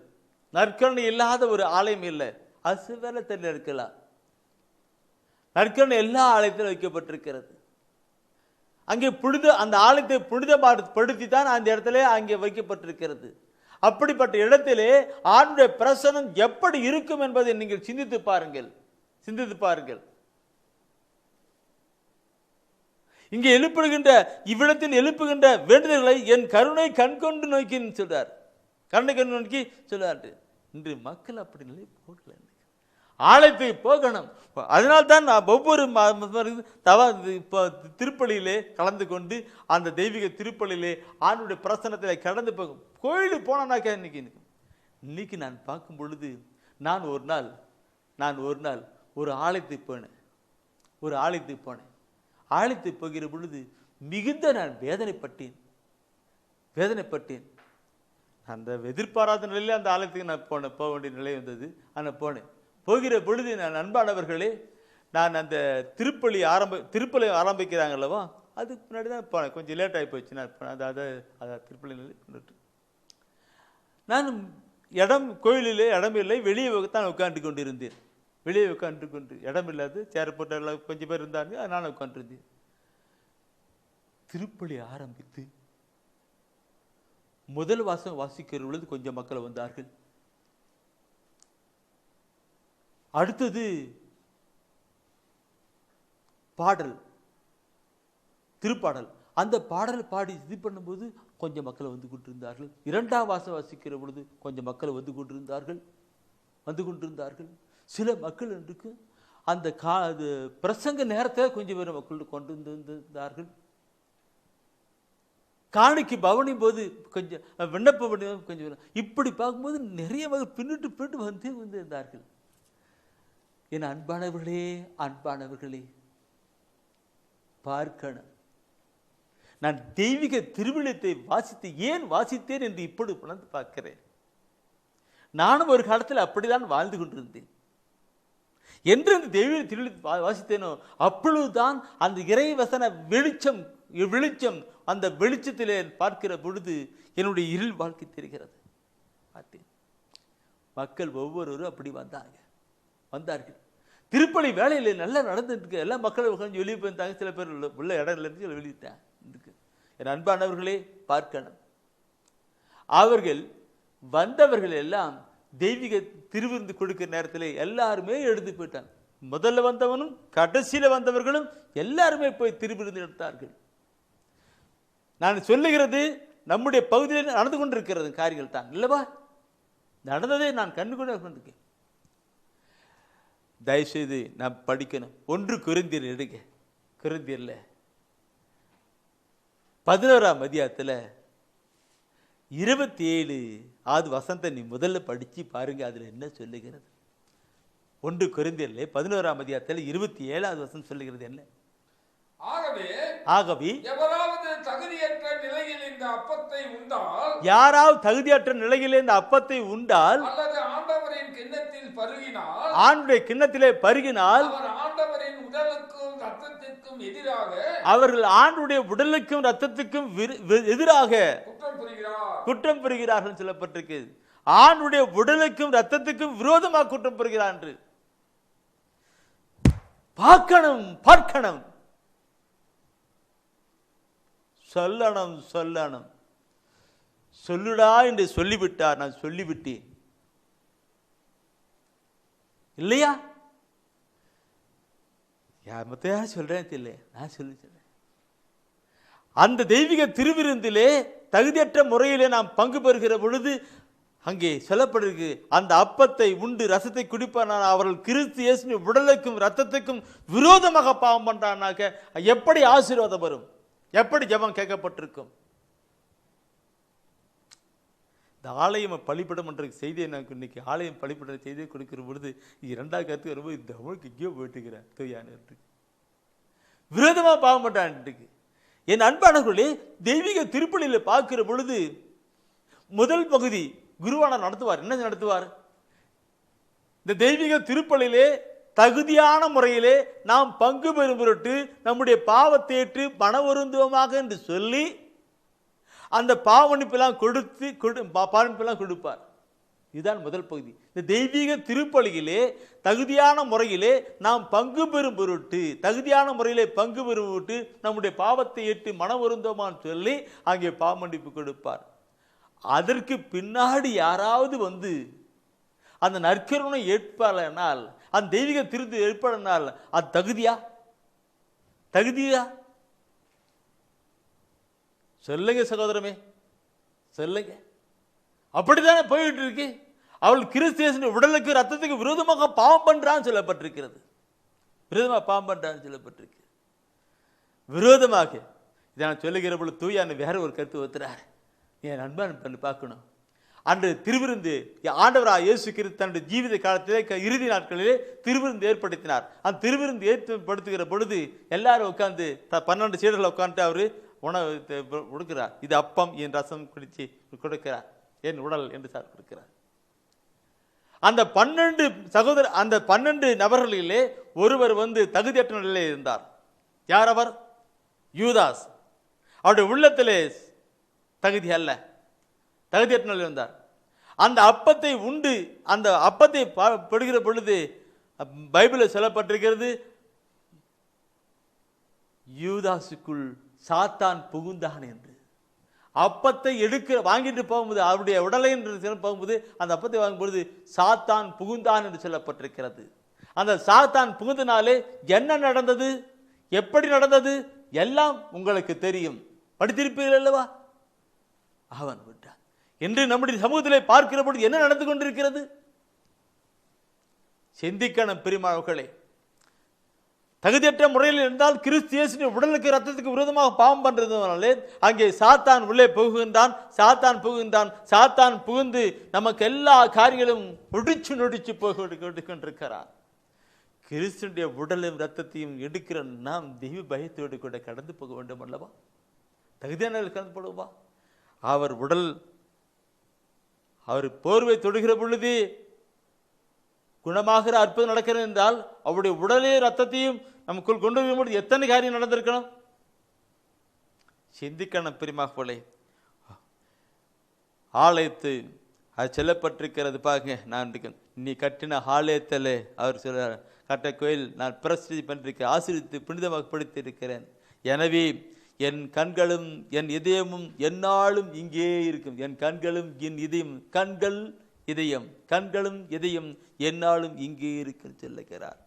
நற்கருணை இல்லாத ஒரு ஆலயம் இல்லை. அசுவலத்தில் இருக்கலாம். நற்கருணை எல்லா ஆலயத்திலும் வைக்கப்பட்டிருக்கிறது. அங்கே அந்த ஆலயத்தை புனிதப்படுத்தி தான் அந்த இடத்துல அங்கே வைக்கப்பட்டிருக்கிறது. அப்படிப்பட்ட இடத்திலே ஆண்டவருடைய பிரசன்னம் எப்படி இருக்கும் என்பதை நீங்கள் சிந்தித்து பாருங்கள். இங்கே இவ்விடத்தில் எழுப்புகின்ற வேண்டுதல்களை என் கருணை கண்கொண்டு நோக்கி சொல்றார். கருணை கண் நோக்கி சொல்றாரு. இன்று மக்கள் அப்படி நிலை போகல. ஆலயத்துக்கு போகணும். அதனால்தான் ஒவ்வொரு திருப்பலியிலே கலந்து கொண்டு அந்த தெய்வீக திருப்பலியிலே ஆண்டவருடைய பிரசன்னத்திலே கடந்து போகும். கோயிலுக்கு போனாக்கா இன்னைக்கு நான் பார்க்கும் பொழுது நான் ஒரு நாள் ஒரு ஆலயத்துக்கு போனேன். ஒரு ஆலயத்துக்கு போனேன். ஆலயத்துக்கு போகிற பொழுது மிகுந்த நான் வேதனைப்பட்டேன். அந்த எதிர்பாராத நிலையில் அந்த ஆலயத்துக்கு நான் போக வேண்டிய நிலை வந்தது. ஆனால் போனேன். போகிற பொழுது நான் அன்பானவர்களே, நான் அந்த திருப்பலி ஆரம்பிக்கிறாங்க அல்லவா, அதுக்கு முன்னாடி தான் போனேன். கொஞ்சம் லேட் ஆகி போச்சு. நான் அதாவது திருப்பலி நிலை கொண்டுட்டு நான் கோயிலிலே இடம் இல்லை, வெளியே தான் உட்காந்து கொண்டிருந்தேன். வெளியே உட்காந்து கொண்டு இடம் இல்லாது சேர் போட்ட கொஞ்சம் பேர் இருந்தாங்க, நான் உட்காந்துருந்தேன். திருப்பலி ஆரம்பித்து முதல் வாசிக்கிற பொழுது கொஞ்சம் மக்கள் வந்தார்கள். அடுத்தது பாடல், திருப்பாடல். அந்த பாடல் பாடி இது பண்ணும்போது கொஞ்சம் மக்கள் வந்து கொண்டிருந்தார்கள். இரண்டாம் வாசிக்கிற பொழுது கொஞ்சம் மக்கள் வந்து கொண்டிருந்தார்கள். சில மக்கள் இருக்கு அந்த பிரசங்க நேரத்தை கொஞ்சம் பேர் மக்கள் கொண்டு வந்திருந்தார்கள். காணிக்கு பவனின் போது கொஞ்சம் விண்ணப்ப கொஞ்சம் இப்படி பார்க்கும்போது நிறைய மக்கள் பின்னிட்டு வந்து இருந்தார்கள். என் அன்பானவர்களே பார்க்கணும். நான் தெய்வீக திருவிழத்தை ஏன் வாசித்தேன் என்று இப்படி உணர்ந்து பார்க்கிறேன். நானும் ஒரு காலத்தில் அப்படிதான் வாழ்ந்து கொண்டிருந்தேன். என்று அந்த தெய்வீக திருவிழத்தை வாசித்தேனோ அப்பொழுதுதான் அந்த இறைவசன வெளிச்சம் அந்த வெளிச்சத்திலே பார்க்கிற பொழுது என்னுடைய இருள் வாழ்க்கை தெரிகிறது. பார்த்தேன் மக்கள் ஒவ்வொருவரும் அப்படி வந்தார்கள். திருப்பலி வேலையில் நல்லா நடந்துட்டு எல்லா மக்களும் கொஞ்சம் வெளியே போயிருந்தாங்க. சில பேர் உள்ள இடம் இல்லைன்னு வெளியிட்டேன். என் அன்பானவர்களே பார்க்கணும். அவர்கள் வந்தவர்கள் எல்லாம் தெய்வீக திருவிருந்து கொடுக்கிற நேரத்தில் எல்லாருமே எடுத்து போயிட்டாங்க. முதல்ல வந்தவனும் கடைசியில வந்தவர்களும் எல்லாருமே போய் திருவிருந்து எடுத்தார்கள். நான் சொல்லுகிறது நம்முடைய பகுதியில் நடந்து கொண்டிருக்கிறது காரியங்கள் தான் இல்லவா? நடந்ததே நான் கண்டு கொண்டிருக்கேன். தயவுசெய்து நான் படிக்கணும். 1 கொரிந்தியர் எடுங்க. கொரிந்தியர்ல 11ஆம் அதிகாரத்தில் 27 வசனத்தை நீ முதல்ல படிச்சு பாருங்க. அதுல என்ன சொல்லுகிறது? 1 கொரிந்தியர்ல 11ஆம் அதிகாரத்தில் 27வது வசனம் சொல்லுகிறது என்ன? ஆகவே யாராவது தகுதியற்ற நிலையில் இந்த அப்பத்தை உண்டால் அல்லது ஆண்டவரின் கிண்ணத்திலே பருகினால் அவர்கள் ஆண்டுடைய உடலுக்கும் ரத்தத்துக்கும் எதிராக குற்றம் புரிகிறார்கள் சொல்லப்பட்டிருக்கு. ஆண்டுடைய உடலுக்கும் ரத்தத்துக்கும் விரோதமாக குற்றம் புரிகிறார் என்று பார்க்கணும். சொல்லணும். சொல்லுடா என்று சொல்லிவிட்டார். நான் சொல்லிவிட்டேன் இல்லையா? யார் சொல்றேன் தெரியல. நான் சொல்றேன். அந்த தெய்வீக திருவிருந்திலே தகுதியற்ற முறையிலே நாம் பங்கு பெறுகிற பொழுது அங்கே சொல்லப்படுகிறது, அந்த அப்பத்தை உண்டு ரசத்தை குடிப்பான அவர்கள் கிறிஸ்து இயேசுவின் உடலுக்கும் ரத்தத்துக்கும் விரோதமாக பாவம் பண்றானாக்க எப்படி ஆசீர்வாதம் வரும்? எப்படி ஜெபம் கேட்கப்பட்டிருக்கும்? இந்த ஆலயம் பலிப்படம் என்ற செய்தியை நான் இன்னைக்கு ஆலயம் பலிப்பட செய்தியை கொடுக்கிற பொழுது 2வது கருத்து வரும்போது இந்த அவளுக்கு எங்கேயோ போயிட்டுக்கிறேன் தூயானு விரோதமாக பாவம் பண்றான்ட்டுக்கு. என் அன்பானவர்களே, தெய்வீக திருப்பலியில் பார்க்கிற பொழுது முதல் பகுதி குருவானர் நடத்துவார். என்ன நடத்துவார்? இந்த தெய்வீக திருப்பலியிலே தகுதியான முறையிலே நாம் பங்கு பெறும் பொருட்டு நம்முடைய பாவத்தை ஏற்று மனவருந்துவமாக என்று சொல்லி அந்த பாவனிப்பெல்லாம் கொடுப்பார். இதுதான் முதல் பகுதி. இந்த தெய்வீக திருப்பலியிலே தகுதியான முறையிலே நாம் பங்கு பெறும் பொருட்டு நம்முடைய பாவத்தை ஏற்று மனவருந்தோமான்னு சொல்லி அங்கே பாவமன்னிப்பு கொடுப்பார். அதற்கு பின்னாடி யாராவது வந்து அந்த நற்கருணை ஏற்பாளனால், அந்த தெய்வீக திருத்து ஏற்பாளனால் அது தகுதியா சொல்லுங்க சகோதரமே, சொல்லுங்க. அப்படித்தானே போயிட்டு இருக்கு. அவள் கிறிஸ்து உடலுக்கு ரத்தத்துக்கு விரோதமாக பாவம் பண்றான்னு சொல்லப்பட்டிருக்கிறது. விரோதமாக இதை நான் சொல்லுகிற பொழுது தூயான்னு வேற ஒரு கருத்து ஒத்துறார். என் நண்பன் பண்ணி பார்க்கணும். அன்று திருவிருந்து ஆண்டவராக இயேசு கிறிஸ்து தன்னுடைய ஜீவித காலத்திலே இறுதி நாட்களிலே திருவிருந்து ஏற்படுத்தினார். அந்த திருவிருந்து ஏற்படுத்துகிற பொழுது எல்லாரும் உட்கார்ந்து 12 சீடர்கள் உட்கார்ந்து அவர் உணவு கொடுக்கிறார். இது அப்பம் என் ரசம் குடிச்சு கொடுக்கிறார், என் உடல் என்று சார் கொடுக்கிறார். அந்த 12 நபர்களிலே ஒருவர் தகுதியற்ற நிலையில் இருந்தார். யார் அவர்? யூதாஸ். அவருடைய உள்ளத்திலே தகுதி அல்ல, தகுதியற்ற நிலையில் இருந்தார். அந்த அப்பத்தை உண்டு அந்த அப்பத்தை படுகிற பொழுது பைபிளில் சொல்லப்பட்டிருக்கிறது, யூதாசுக்குள் சாத்தான் புகுந்தான் என்று. அப்பத்தை வாங்கிட்டு போகும்போது, அவருடைய உடலை என்று போகும்போது அந்த அப்பத்தை வாங்கும்போது சாத்தான் புகுந்தான் என்று சொல்லப்பட்டிருக்கிறது. அந்த சாத்தான் புகுந்தனாலே என்ன நடந்தது, எப்படி நடந்தது எல்லாம் உங்களுக்கு தெரியும், படித்திருப்பீர்கள் அல்லவா? அவன் விட்டான். என்று நம்முடைய சமூகத்திலே பார்க்கிற பொழுது என்ன நடந்து கொண்டிருக்கிறது? சிந்திக்கணும் பிரியமானவர்களே. தகுதியற்ற முறையில் இருந்தால் கிறிஸ்து இயேசுவின் உடலுக்கு ரத்தத்துக்கு விரோதமாக பாவம் பண்றதுனாலே அங்கே சாத்தான் உள்ளே சாத்தான் புகுந்து நமக்கு எல்லா காரியங்களும் நொடிச்சு கொண்டிருக்கிறார். கிறிஸ்துடைய உடலும் ரத்தத்தையும் எடுக்கிற நாம் தெய்வ பயத்தோடு கூட கடந்து போக வேண்டும் அல்லவா? தகுதியான கடந்து போடுவா? அவர் போர்வை தொடுகிற பொழுது குணமாகிற அற்புதம் நடக்கிறது என்றால் அவருடைய உடலே ரத்தத்தையும் நமக்குள் கொண்டு வரும்போது எத்தனை காரியம் நடந்திருக்கணும்? சிந்திக்கணும் பிரியமாக போலே. ஆலயத்து அது செல்லப்பட்டிருக்கிறது பாருங்க. நான் நீ கட்டின ஆலயத்தில் அவர் சொல்றார், கட்ட கோயில் நான் பிரசித்தி பண்ணிருக்கேன், ஆசீர்வதித்து புனிதமாக படுத்தியிருக்கிறேன். எனவே என் கண்களும் என் இதயமும் எந்நாளும் இங்கே இருக்கும். என் கண்களும் என் இதயம், கண்களும் இதயம் எந்நாளும் இங்கே இருக்க சொல்லுகிறார்.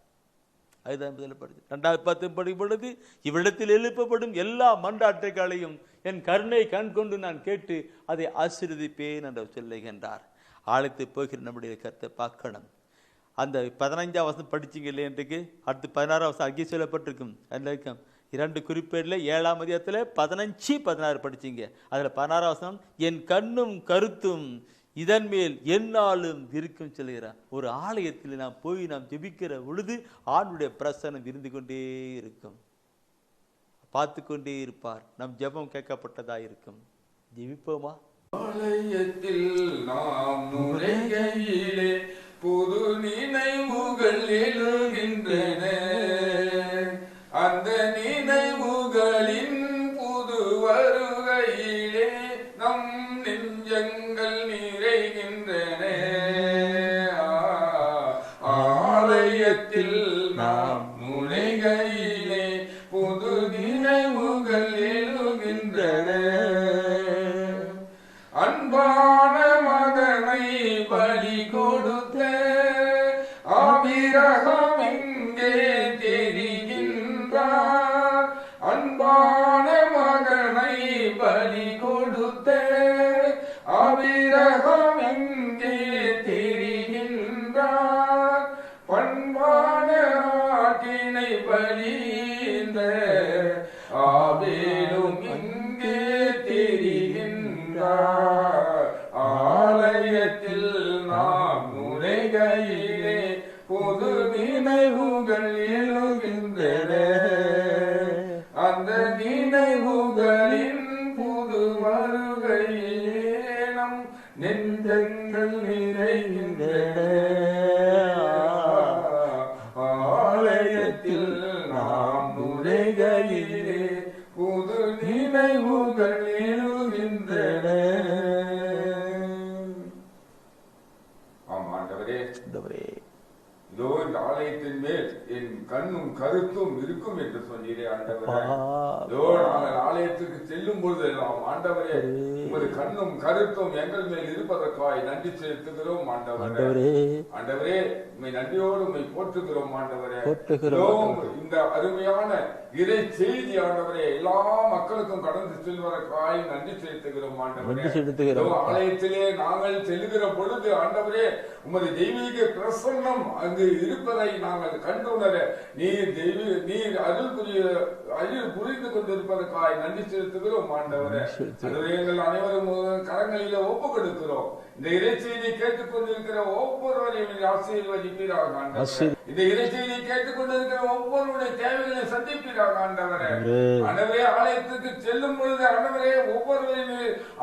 அதுதான் சொல்லப்படுது. 2 படிக்கும் பொழுது இவ்விடத்தில் எழுப்பப்படும் எல்லா மன்றாட்டுகளையும் என் கருணை கண் கொண்டு நான் கேட்டு அதை ஆசீர்வதிப்பேன் என்று சொல்லுகின்றார். ஆலயத்து போகிற நம்முடைய கருத்தை பார்க்கணும். அந்த 15ஆம் வசனம் படிச்சிங்க இல்லையன்றைக்கு அடுத்து 16ஆம் வசனம் அங்கே சொல்லப்பட்டிருக்கும். அதில் 2 குறிப்பேடில் 7ஆம் அதிகாரத்தில் 15, 16 படிச்சிங்க. அதில் 16ஆம் வசனம் என் கண்ணும் கருத்தும் இதன் மேல் எந்நாளும் இருக்கும் சொல்கிறார். ஒரு ஆலயத்தில் நாம் போய் நாம் ஜெபிக்கிற பொழுது ஆண்டுடைய பிரசன்னம் இருந்து கொண்டே இருக்கும், பார்த்து கொண்டே இருப்பார். நம் ஜெபம் கேட்கப்பட்டதா இருக்கும். ஜெபிப்போமா? ஆலயத்தில் நாம் நுழைகையிலே புது நினைவுகள் எழுகின்றன. அந்த நினைவுகளின் புது வருகையிலே நம் நெஞ்சங்கள் நிறைகின்றன. ஆலயத்தில் நாம் நுழைகையிலே புது நினைவுகள் எழுகின்றன. அன்பான மகனை பலி கொடுத்த ஆபிரகாம் இங்கே தெரிகின்றார். அன்பான மகனை பலி கொடுத்த ஆபிரகாம் இங்கே தெரிகின்றார். பண்பான ஆட்டினை பலிந்த ஆபேலும் இங்கே தெரிகின்றார். ஆலயத்தில் நாம் நுழைகையிலே புது நினைவுகள் எழுகின்றன. அந்த நினைவுகளின் புது வருகையிலே நம் நெஞ்சங்கள் நிறைகின்றன. ஆலயத்தில் நாம் நுழைகையிலே புது நினைவுகள் எழுகின்றன. ஆண்டவரே, இதோ இந்த ஆலயத்தின் மேல் என் கண்ணும் கருத்தும் இருக்கும் என்று சொன்னீரே ஆண்டவரே. இதோ நாங்கள் ஆலயத்துக்கு செல்லும் பொழுது ஆண்டவரே உமது கண்ணும் கருத்தும் எங்கள் மேல் இருப்பதற்காய் நன்றி செலுத்துகிறோம் ஆண்டவரே. ஆண்டவரே உம்மை நன்றியோடு உம்மை போற்றுகிறோம் ஆண்டவரே. இந்த அருமையான இறை செய்தி ஆண்டவரே எல்லா மக்களுக்கும் கடந்து செல்வதற்காய் நன்றி செலுத்துகிறோம் ஆண்டவரே. ஆலயத்திலே நாங்கள் செல்லுகிற பொழுது ஆண்டவரே உமது தெய்வீக பிரசன்னம் அங்கு இருப்பதை நாங்கள் கண்டுணர நீர் அருள் புரிந்து கொண்டிருப்பதற்காய் நன்றி செலுத்துகிறோம் ஆண்டவரே. எங்கள் அனைவரும் கரங்களில ஒப்பு கொடுக்கிறோம். இந்த இறைச்செய்தியை கேட்டுக்கொண்டிருக்கிற ஒவ்வொருவரையும் ஆசீர்வதிப்பீராக ஆண்டவரே. இந்த இறைச்செய்தியை கேட்டுக்கொண்டிருக்கிற ஒவ்வொருவருடைய தேவைகளை சந்திப்பீராக ஆண்டவரே. ஆண்டவரே, ஆலயத்துக்கு செல்லும் பொழுது ஆண்டவரே ஒவ்வொருவரையும்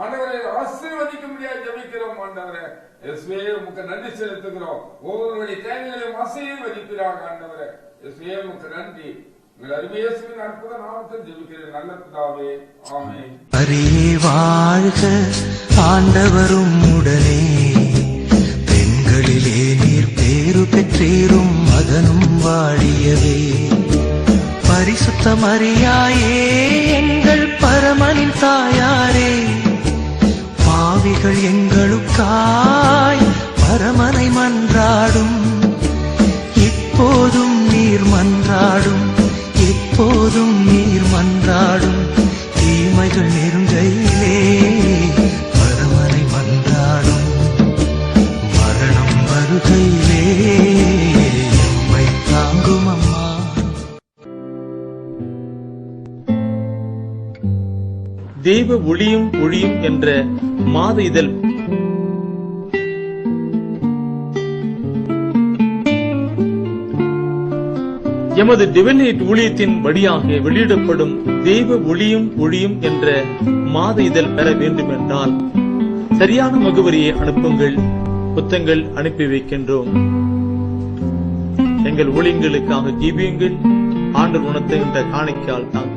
ஆண்டவரை ஆசீர்வதிக்க முடியாது ஜெபிக்கிறோம் ஆண்டவரே. இயேசுவே, உமக்கு நன்றி செலுத்துகிறோம். ஒவ்வொருவருடைய தேவைகளையும் ஆசீர்வதிப்பீராக ஆண்டவரே. இயேசுவே, உமக்கு நன்றி. அரியே வாழ்க ஆண்டவரும் உடனே, பெண்களிலே நீர் பேரு பெற்றீரும் மகனும் வாழியவே. பரிசுத்த மரியாயே எங்கள் பரமனின் தாயாரே, பாவிகள் எங்களுக்காய் பரமனை மன்றாடும். இப்போதும் நீர் மன்றாடும், எப்போதும் நீர் மன்றாடும். தீமைகள் நெருங்கையிலே பரமனை மன்றாடும். மரணம் வருகையிலே எம்மை தாங்கும் அம்மா. தெய்வ ஒளியும் ஒளியும் என்ற மாத இதழ் எமது டிவைன் ஊழியத்தின் வழியாக வெளியிடப்படும் தெய்வ ஒளியும் ஒளியும் என்ற மாத இதழ் பெற வேண்டும் என்றால் சரியான முகவரியை அனுப்புங்கள். புத்தகங்கள் அனுப்பி வைக்கின்றோம். எங்கள் ஊழியங்களுக்காக ஜீவியுங்கள். ஆண்டவர் உணர்த்துகின்ற காணிக்கையால் தாங்க.